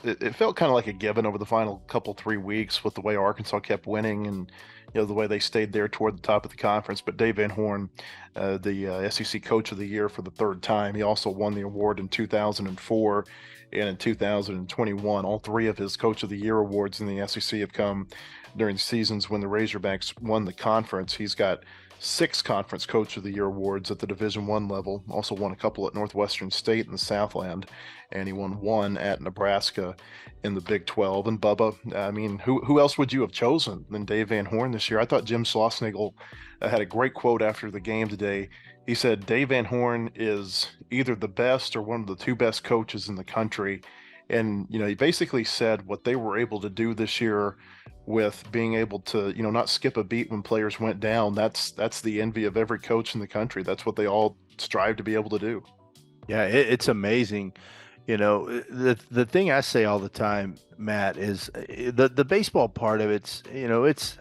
it felt kind of like a given over the final 3 weeks with the way Arkansas kept winning and the way they stayed there toward the top of the conference. But Dave Van Horn, the SEC Coach of the Year for the 3rd time, he also won the award in 2004 and in 2021. All 3 of his Coach of the Year awards in the SEC have come during seasons when the Razorbacks won the conference. He's got 6 Conference Coach of the Year awards at the Division I level, also won a couple at Northwestern State in the Southland, and he won 1 at Nebraska in the Big 12. And Bubba, I mean, who else would you have chosen than Dave Van Horn this year? I thought Jim Schlossnagle had a great quote after the game today. He said, Dave Van Horn is either the best or one of the 2 best coaches in the country. And, he basically said what they were able to do this year with being able to, not skip a beat when players went down. That's the envy of every coach in the country. That's what they all strive to be able to do. Yeah, it's amazing. The thing I say all the time, Matt, is the baseball part of it's,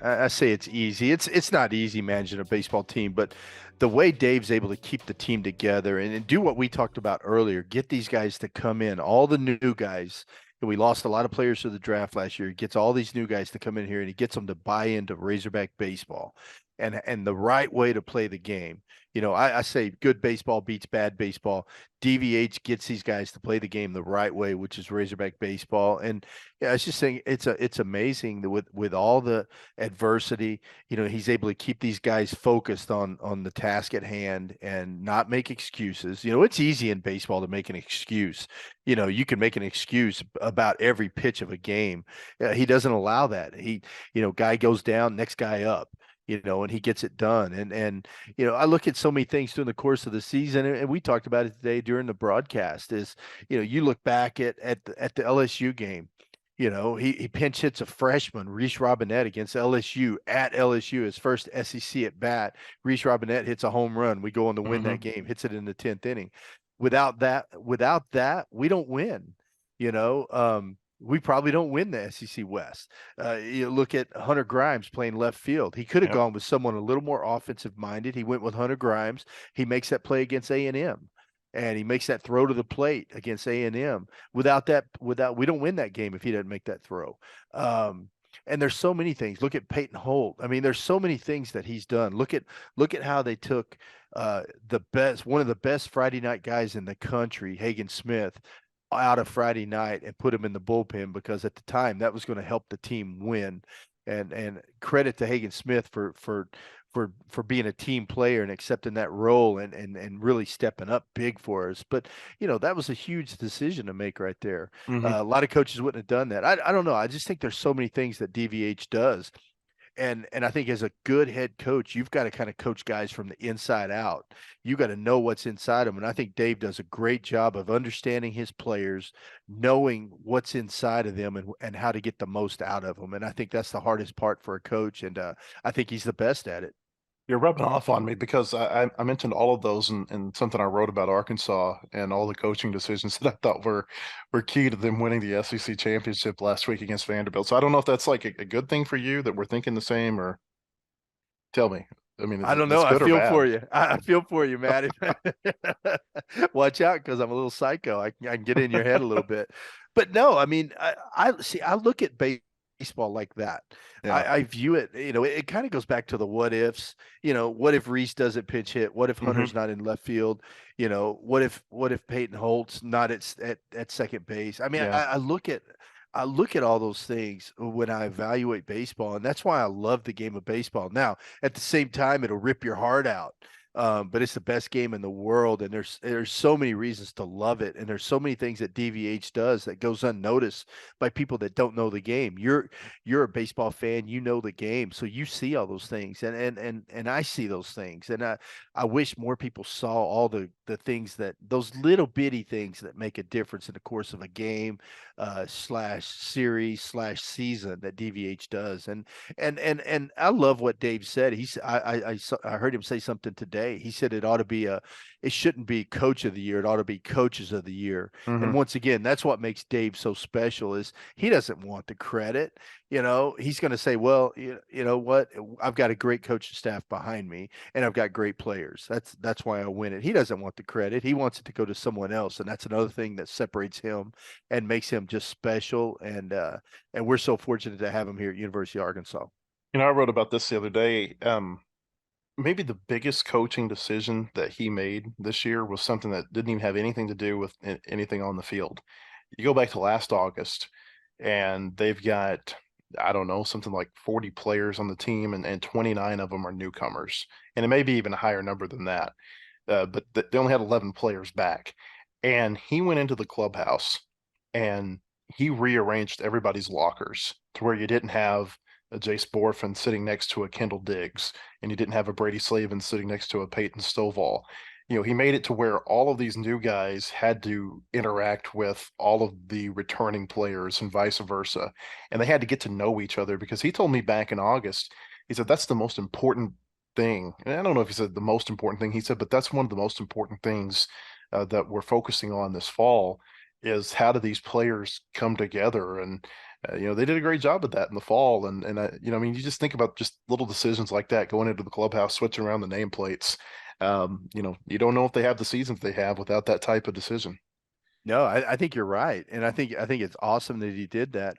I say it's easy. It's not easy managing a baseball team, but the way Dave's able to keep the team together and do what we talked about earlier, get these guys to come in, all the new guys. We lost a lot of players to the draft last year. He gets all these new guys to come in here and he gets them to buy into Razorback baseball and the right way to play the game. I say good baseball beats bad baseball. DVH gets these guys to play the game the right way, which is Razorback baseball. And yeah, I was just saying it's amazing that with all the adversity, he's able to keep these guys focused on the task at hand and not make excuses. It's easy in baseball to make an excuse. You can make an excuse about every pitch of a game. He doesn't allow that. Guy goes down, next guy up. And he gets it done. And I look at so many things during the course of the season, and we talked about it today during the broadcast. Is you look back at the LSU game. He pinch hits a freshman, Reese Robinette, against LSU at LSU, his first SEC at bat. Reese Robinette hits a home run. We go on to win that game, hits it in the 10th inning. Without that, we don't win. We probably don't win the SEC West. You look at Hunter Grimes playing left field. He could have gone with someone a little more offensive minded. He went with Hunter Grimes. He makes that play against A&M, and he makes that throw to the plate against A&M. Without we don't win that game if he doesn't make that throw. And there's so many things. Look at Peyton Holt. I mean, there's so many things that he's done. Look at how they took one of the best Friday night guys in the country, Hagen Smith, out of Friday night and put him in the bullpen because at the time that was going to help the team win. And credit to Hagen Smith for being a team player and accepting that role and really stepping up big for us. But that was a huge decision to make right there. A lot of coaches wouldn't have done that. I don't know. I just think there's so many things that DVH does. And I think as a good head coach, you've got to kind of coach guys from the inside out. You got to know what's inside them. And I think Dave does a great job of understanding his players, knowing what's inside of them and how to get the most out of them. And I think that's the hardest part for a coach. And I think he's the best at it. You're rubbing off on me because I mentioned all of those in something I wrote about Arkansas and all the coaching decisions that I thought were key to them winning the SEC championship last week against Vanderbilt. So I don't know if that's like a good thing for you that we're thinking the same, or tell me. I mean, I don't know. I feel for you. I feel for you, Matt. Watch out, because I'm a little psycho. I can get in your head a little bit. But no, I mean, I see. I look at baseball like that. Yeah. I view it, it kind of goes back to the what ifs. What if Reese doesn't pitch hit? What if Hunter's not in left field? What if Peyton Holt's not at second base? I mean, I look at all those things when I evaluate baseball, and that's why I love the game of baseball. Now, at the same time, it'll rip your heart out. But it's the best game in the world, and there's so many reasons to love it, and there's so many things that DVH does that goes unnoticed by people that don't know the game. You're a baseball fan, you know the game, so you see all those things, and I see those things, and I wish more people saw all the things those little bitty things that make a difference in the course of a game, slash series slash season that DVH does, and I love what Dave said. I heard him say something today. He said it shouldn't be coach of the year. It ought to be coaches of the year. And once again, that's what makes Dave so special is he doesn't want the credit. He's going to say, well, you know what? I've got a great coaching staff behind me and I've got great players. That's why I win it. He doesn't want the credit. He wants it to go to someone else. And that's another thing that separates him and makes him just special. And we're so fortunate to have him here at University of Arkansas. I wrote about this the other day. Maybe the biggest coaching decision that he made this year was something that didn't even have anything to do with anything on the field. You go back to last August, and they've got, I don't know, something like 40 players on the team, and 29 of them are newcomers. And it may be even a higher number than that. But they only had 11 players back. And he went into the clubhouse, and he rearranged everybody's lockers to where you didn't have a Jace Borfin sitting next to a Kendall Diggs, and you didn't have a Brady Slavin sitting next to a Peyton Stovall. He made it to where all of these new guys had to interact with all of the returning players and vice versa. And they had to get to know each other, because he told me back in August, he said, that's the most important thing. And I don't know if he said the most important thing he said, but that's one of the most important things that we're focusing on this fall. is how do these players come together? And they did a great job of that in the fall. And I mean, you just think about just little decisions like that going into the clubhouse, switching around the nameplates. You don't know if they have the seasons they have without that type of decision. No, I think you're right, and I think it's awesome that he did that.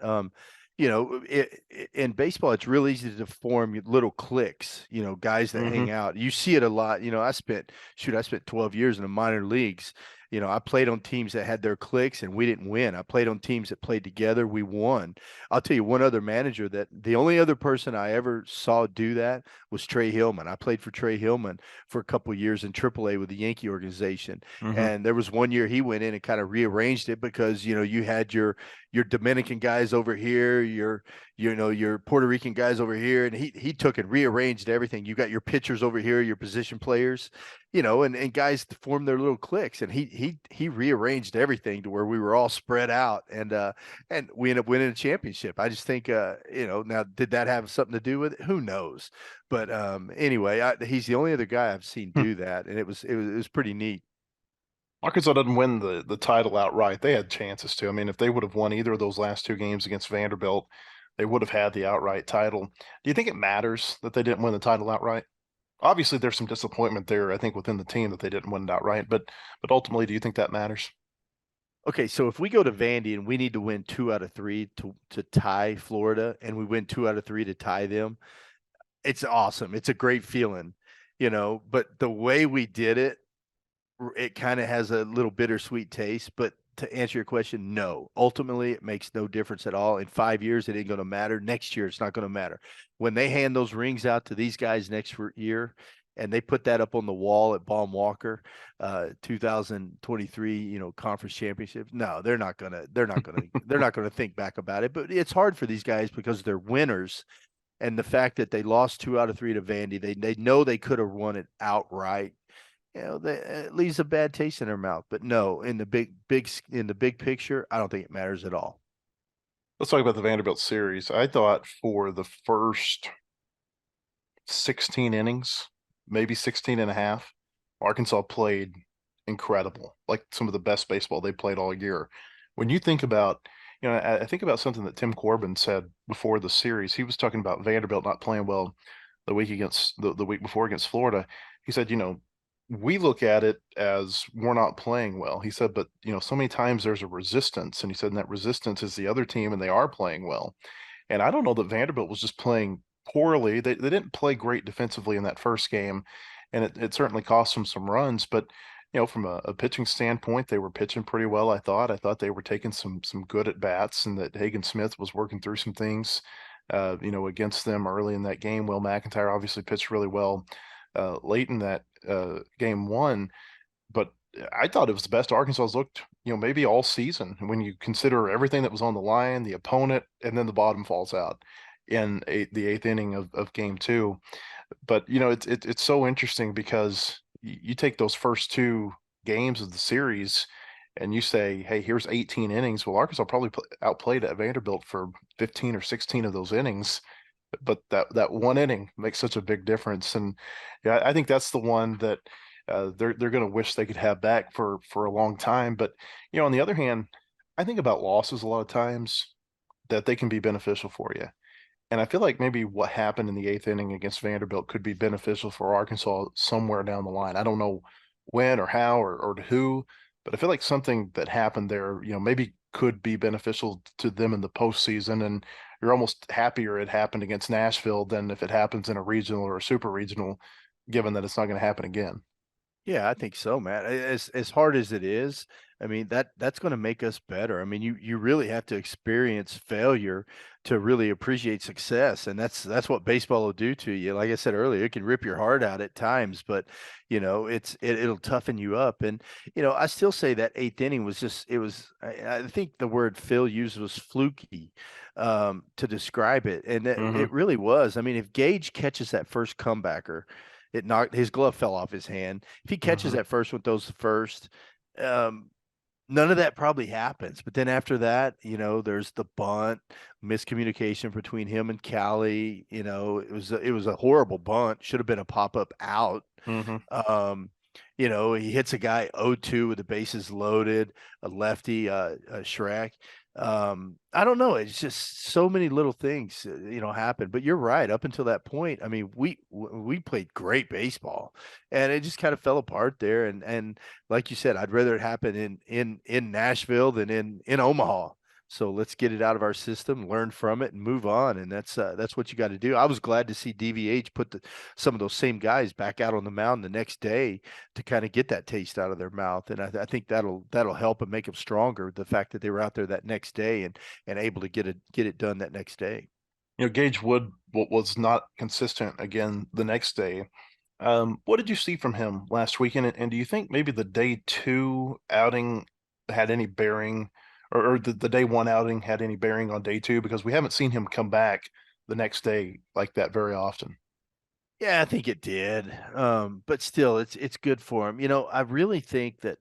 In baseball, it's real easy to form little cliques. Guys that Mm-hmm. hang out. You see it a lot. I spent 12 years in the minor leagues. I played on teams that had their cliques, and we didn't win. I played on teams that played together. We won. I'll tell you one other manager that the only other person I ever saw do that was Trey Hillman. I played for Trey Hillman for a couple of years in AAA with the Yankee organization. Mm-hmm. And there was one year he went in and kind of rearranged it because, you had your Dominican guys over here, your Puerto Rican guys over here, and he took and rearranged everything. You got your pitchers over here, your position players, and guys formed their little cliques, and he rearranged everything to where we were all spread out, and we ended up winning a championship. I just think, now did that have something to do with it? Who knows? But anyway, he's the only other guy I've seen do that, and it was pretty neat. Arkansas doesn't win the title outright. They had chances to. I mean, if they would have won either of those last two games against Vanderbilt, they would have had the outright title. Do you think it matters that they didn't win the title outright? Obviously, there's some disappointment there, I think, within the team that they didn't win it outright. But ultimately, do you think that matters? Okay, so if we go to Vandy and we need to win 2 out of 3 to tie Florida, and we win 2 out of 3 to tie them, it's awesome. It's a great feeling, but the way we did it, it kind of has a little bittersweet taste. But to answer your question, no. Ultimately, it makes no difference at all. In 5 years, it ain't going to matter. Next year, it's not going to matter. When they hand those rings out to these guys next year, and they put that up on the wall at Baum Walker, 2023, conference championship. No, they're not gonna think back about it. But it's hard for these guys because they're winners, and the fact that they lost 2 out of 3 to Vandy, they know they could have won it outright. It leaves a bad taste in their mouth. But no, in the big picture, I don't think it matters at all. Let's talk about the Vanderbilt series. I thought for the first 16 innings, maybe 16 and a half, Arkansas played incredible, like some of the best baseball they played all year. When you think about, I think about something that Tim Corbin said before the series. He was talking about Vanderbilt not playing well the week before against Florida. He said, we look at it as we're not playing well. He said, but so many times there's a resistance, and he said, and that resistance is the other team, and they are playing well. And I don't know that Vanderbilt was just playing poorly. They didn't play great defensively in that first game, and it certainly cost them some runs. But from a pitching standpoint, they were pitching pretty well. I thought they were taking some good at bats, and that Hagen Smith was working through some things, against them early in that game. Will McIntyre obviously pitched really well late in that game one, but I thought it was the best Arkansas's looked, maybe all season when you consider everything that was on the line, the opponent, and then the bottom falls out in the eighth inning of game two. But it's so interesting because you take those first two games of the series and you say, hey, here's 18 innings. Well, Arkansas probably outplayed at Vanderbilt for 15 or 16 of those innings, but that one inning makes such a big difference. And yeah, I think that's the one that they're going to wish they could have back for a long time. But on the other hand, I think about losses a lot of times that they can be beneficial for you. And I feel like maybe what happened in the eighth inning against Vanderbilt could be beneficial for Arkansas somewhere down the line. I don't know when or how or to who, but I feel like something that happened there, maybe could be beneficial to them in the postseason. And you're almost happier it happened against Nashville than if it happens in a regional or a super regional, given that it's not going to happen again. Yeah, I think so, Matt. As hard as it is, I mean that's going to make us better. I mean, you really have to experience failure to really appreciate success, and that's what baseball will do to you. Like I said earlier, it can rip your heart out at times, but it'll toughen you up. And I still say that eighth inning was I think the word Phil used was fluky to describe it, and it really was. I mean, if Gage catches that first comebacker, his glove fell off his hand. If he catches that first one, throws the first, none of that probably happens. But then after that, there's the bunt, miscommunication between him and Callie. It was a horrible bunt. Should have been a pop-up out. He hits a guy 0-2 with the bases loaded, a lefty, Shrek. I don't know. It's just so many little things, happen. But you're right. Up until that point, I mean, we played great baseball, and it just kind of fell apart there. And like you said, I'd rather it happen in Nashville than in Omaha. So let's get it out of our system, learn from it, and move on. And that's what you got to do. I was glad to see DVH put some of those same guys back out on the mound the next day to kind of get that taste out of their mouth. And I think that'll help and make them stronger. The fact that they were out there that next day and able to get it done that next day. Gage Wood was not consistent again the next day. What did you see from him last weekend? And do you think maybe the day 2 outing had any bearing, or the day 1 outing had any bearing on day 2? Because we haven't seen him come back the next day like that very often. Yeah, I think it did. But still, it's good for him. I really think that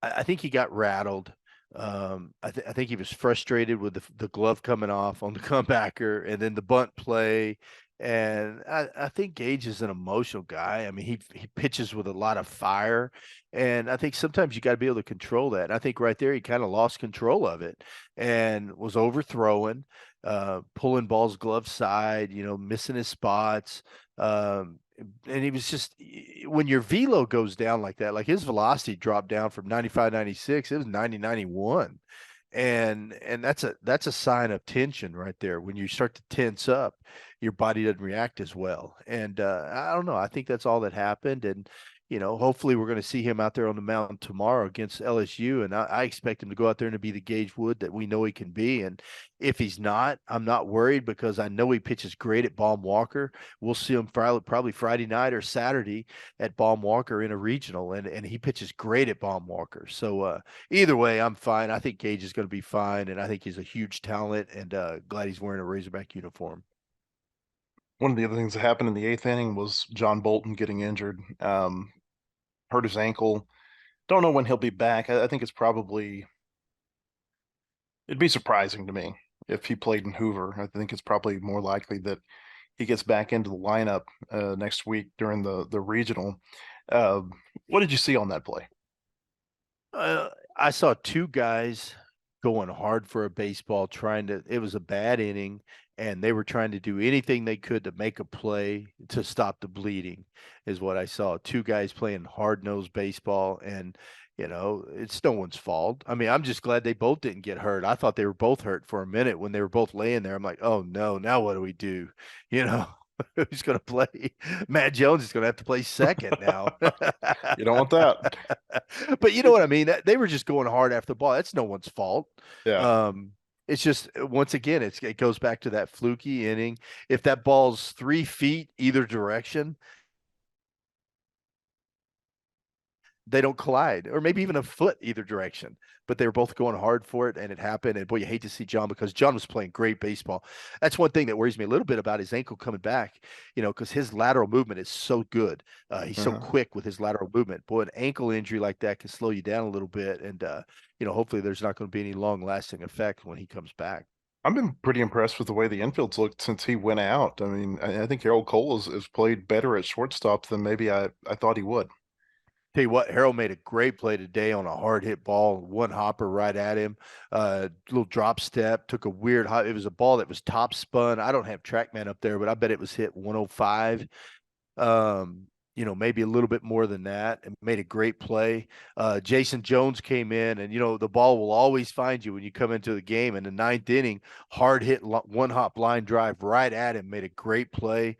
I think he got rattled. I think he was frustrated with the glove coming off on the comebacker and then the bunt play. And I think Gage is an emotional guy. I mean, he pitches with a lot of fire, and I think sometimes you got to be able to control that. And I think right there he kind of lost control of it and was overthrowing, pulling balls glove side, missing his spots. And he was just, when your velo goes down like that, like his velocity dropped down from 95, 96, it was 90, 91. And that's a sign of tension right there. When you start to tense up, your body doesn't react as well. And I don't know. I think that's all that happened. And hopefully we're going to see him out there on the mound tomorrow against LSU. And I expect him to go out there and to be the Gage Wood that we know he can be. And if he's not, I'm not worried, because I know he pitches great at Baum Walker. We'll see him probably Friday night or Saturday at Baum Walker in a regional. And he pitches great at Baum Walker. So either way, I'm fine. I think Gage is going to be fine. And I think he's a huge talent, and glad he's wearing a Razorback uniform. One of the other things that happened in the 8th inning was John Bolton getting injured. Hurt his ankle. Don't know when he'll be back. I think it'd be surprising to me if he played in Hoover. I think it's probably more likely that he gets back into the lineup next week during the regional. What did you see on that play? I saw two guys going hard for a baseball, it was a bad inning, and they were trying to do anything they could to make a play to stop the bleeding, is what I saw. Two guys playing hard-nosed baseball, and it's no one's fault. I mean, I'm just glad they both didn't get hurt. I thought they were both hurt for a minute when they were both laying there. I'm like, oh no, now what do we do? Who's going to play? Matt Jones is going to have to play second now. You don't want that. But you know what I mean? They were just going hard after the ball. That's no one's fault. Yeah. It's just, once again, it goes back to that fluky inning. If that ball's 3 feet either direction, they don't collide, or maybe even a foot either direction. But they were both going hard for it, and it happened. And boy, you hate to see John, because John was playing great baseball. That's one thing that worries me a little bit about his ankle coming back, because his lateral movement is so good. He's so quick with his lateral movement. Boy, an ankle injury like that can slow you down a little bit. And, hopefully there's not going to be any long lasting effect when he comes back. I've been pretty impressed with the way the infield's looked since he went out. I mean, I think Harold Cole has played better at shortstop than maybe I thought he would. Tell you what, Harold made a great play today on a hard hit ball, one hopper right at him, little drop step, took a weird hop. It was a ball that was top spun. I don't have TrackMan up there, but I bet it was hit 105. Maybe a little bit more than that, and made a great play. Jason Jones came in, and the ball will always find you when you come into the game. In the 9th inning, hard hit, one hop line drive right at him, made a great play.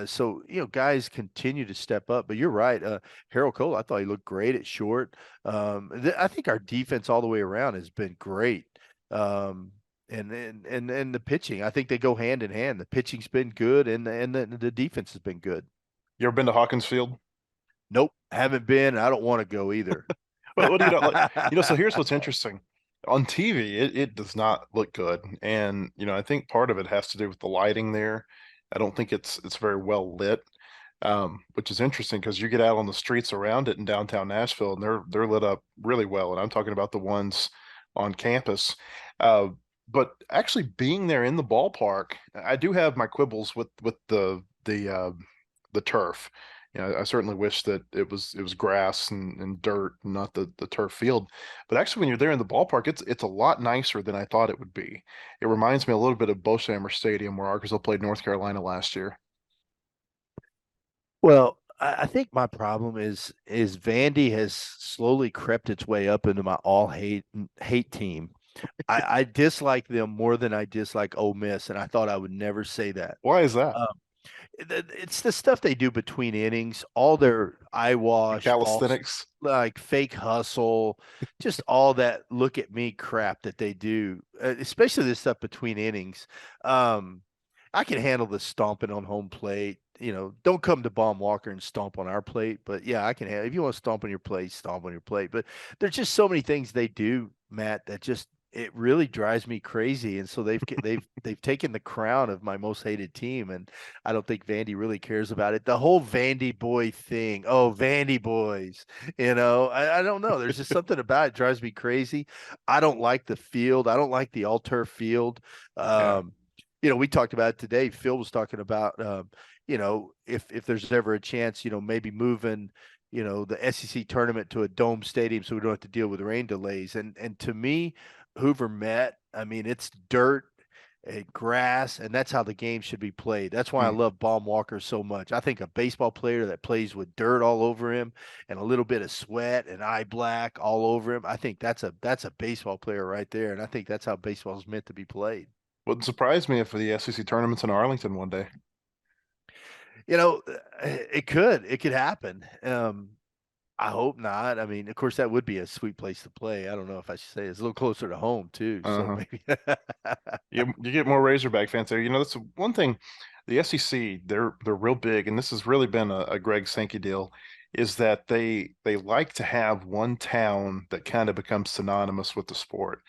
So guys continue to step up. But you're right, Harold Cole, I thought he looked great at short. I think our defense all the way around has been great. And the pitching, I think they go hand in hand. The pitching's been good, and the defense has been good. You ever been to Hawkins Field? Nope, haven't been. I don't want to go either. What do you like? So here's what's interesting. On TV, it does not look good, and I think part of it has to do with the lighting there. I don't think it's very well lit, which is interesting, because you get out on the streets around it in downtown Nashville, and they're lit up really well. And I'm talking about the ones on campus. But actually being there in the ballpark, I do have my quibbles with the turf. I certainly wish that it was grass and dirt, not the turf field. But actually, when you're there in the ballpark, it's a lot nicer than I thought it would be. It reminds me a little bit of Beauchamp Stadium, where Arkansas played North Carolina last year. Well, I think my problem is Vandy has slowly crept its way up into my all hate team. I dislike them more than I dislike Ole Miss, and I thought I would never say that. Why is that? Um, it's the stuff they do between innings, all their eyewash, false, Calisthenics. like fake hustle, just all that look at me crap that they do, especially this stuff between innings. Um, I can handle the stomping on home plate. Don't come to Baum Walker and stomp on our plate, but yeah, I can handle. If you want to stomp on your plate, stomp on your plate. But there's just so many things they do, Matt, that just it really drives me crazy. And so they've taken the crown of my most hated team, and I don't think Vandy really cares about it. The whole Vandy boy thing. Oh, Vandy boys. I don't know. There's just something about it drives me crazy. I don't like the field. I don't like the all turf field. Yeah. We talked about it today. Phil was talking about, if there's ever a chance, maybe moving, the SEC tournament to a dome stadium so we don't have to deal with rain delays. And to me, Hoover Met, I mean, it's dirt and grass, and that's how the game should be played. That's why I love Baum Walker so much. I think a baseball player that plays with dirt all over him and a little bit of sweat and eye black all over him, I think that's a baseball player right there. And I think that's how baseball is meant to be played. Wouldn't surprise me if the SEC tournament's in Arlington one day. It could happen. I hope not. I mean, of course, that would be a sweet place to play. I don't know if I should say it's a little closer to home too. So maybe you get more Razorback fans there. That's one thing. The SEC, they're real big, and this has really been a Greg Sankey deal. Is that they like to have one town that kind of becomes synonymous with the sport.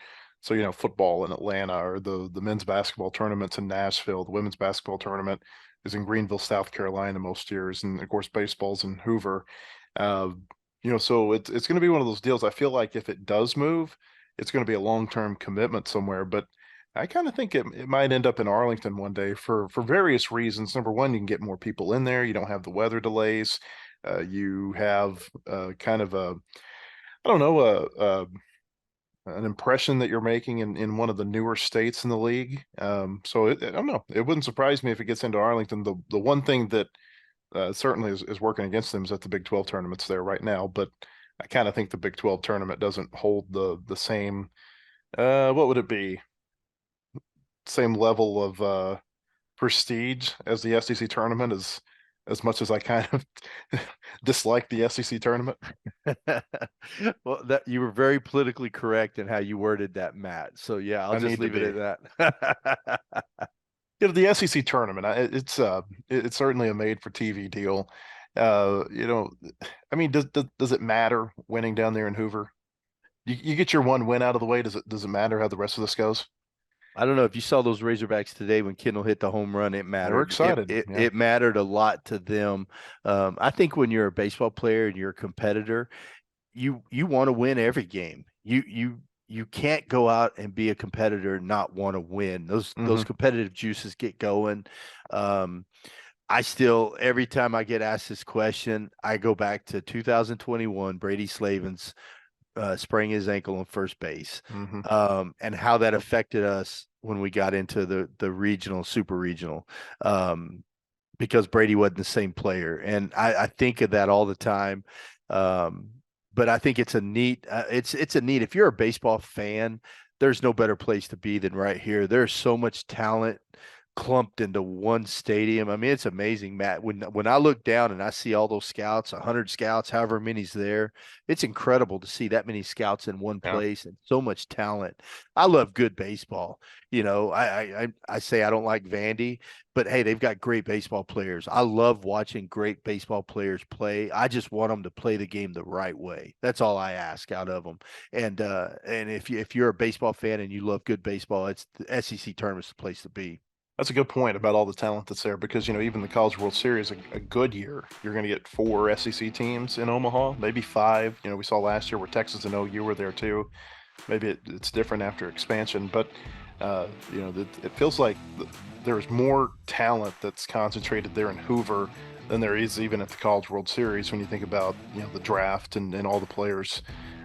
So, football in Atlanta, or the men's basketball tournaments in Nashville, the women's basketball tournament is in Greenville, South Carolina most years, and of course baseball's in Hoover. So it's going to be one of those deals. I feel like if it does move, it's going to be a long-term commitment somewhere. But I kind of think it might end up in Arlington one day for various reasons. Number one, you can get more people in there. You don't have the weather delays. You have kind of I don't know, an impression that you're making in one of the newer states in the league. So I don't know. It wouldn't surprise me if it gets into Arlington. The one thing that certainly is working against them is that the Big 12 tournament's there right now. But I kind of think the Big 12 tournament doesn't hold the same, what would it be? Same level of prestige as the SEC tournament, as much as I kind of dislike the SEC tournament. Well, that you were very politically correct in how you worded that, Matt. So yeah, I'll just leave it at that. The SEC tournament, it's certainly a made for TV deal. I mean, does it matter winning down there in Hoover? You get your one win out of the way. Does it matter how the rest of this goes? I don't know if you saw those Razorbacks today when Kendall hit the home run. It mattered. We're excited. It mattered a lot to them. I think when you're a baseball player and you're a competitor, you want to win every game. You can't go out and be a competitor and not want to win. Those competitive juices get going. I still, every time I get asked this question, I go back to 2021, Brady Slavin's spraying his ankle on first base, and how that affected us when we got into the regional, super regional, because Brady wasn't the same player. And I think of that all the time. But I think it's a neat, if you're a baseball fan, there's no better place to be than right here. There's so much talent clumped into one stadium. I mean, it's amazing, Matt. When I look down and I see all those scouts, 100 scouts, however many's there, it's incredible to see that many scouts in one place and so much talent. I love good baseball. I say I don't like Vandy, but hey, they've got great baseball players. I love watching great baseball players play. I just want them to play the game the right way. That's all I ask out of them. And if you're a baseball fan and you love good baseball, it's the SEC tournament's the place to be. That's a good point about all the talent that's there, because, even the College World Series, a good year, you're going to get 4 SEC teams in Omaha, maybe 5. We saw last year where Texas and OU were there too. Maybe it's different after expansion, but, it feels like there's more talent that's concentrated there in Hoover than there is even at the College World Series when you think about the draft and all the players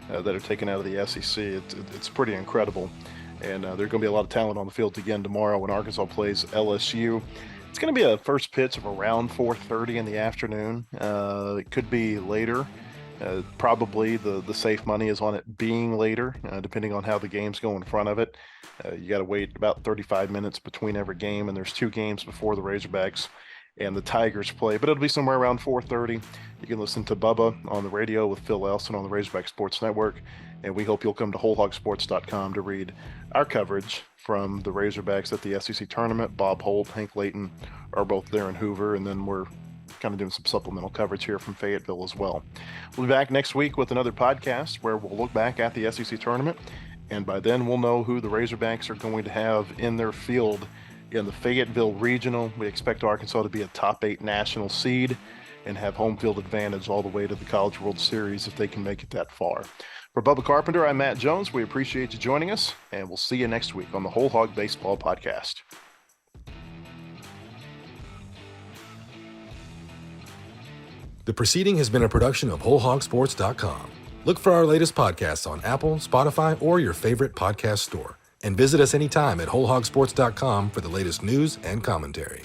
that are taken out of the SEC. It's pretty incredible. And there's going to be a lot of talent on the field again tomorrow when Arkansas plays LSU. It's going to be a first pitch of around 4:30 in the afternoon. It could be later. Probably the safe money is on it being later, depending on how the games go in front of it. You got to wait about 35 minutes between every game, and there's 2 games before the Razorbacks and the Tigers play, but it'll be somewhere around 4:30. You can listen to Bubba on the radio with Phil Elson on the Razorback Sports Network, and we hope you'll come to wholehogsports.com to read our coverage from the Razorbacks at the SEC tournament. Bob Holt, Hank Layton are both there in Hoover, and then we're kind of doing some supplemental coverage here from Fayetteville as well. We'll be back next week with another podcast where we'll look back at the SEC tournament, and by then we'll know who the Razorbacks are going to have in their field in the Fayetteville Regional. We expect Arkansas to be a top 8 national seed and have home field advantage all the way to the College World Series if they can make it that far. For Bubba Carpenter, I'm Matt Jones. We appreciate you joining us, and we'll see you next week on the Whole Hog Baseball Podcast. The proceeding has been a production of wholehogsports.com. Look for our latest podcasts on Apple, Spotify, or your favorite podcast store. And visit us anytime at wholehogsports.com for the latest news and commentary.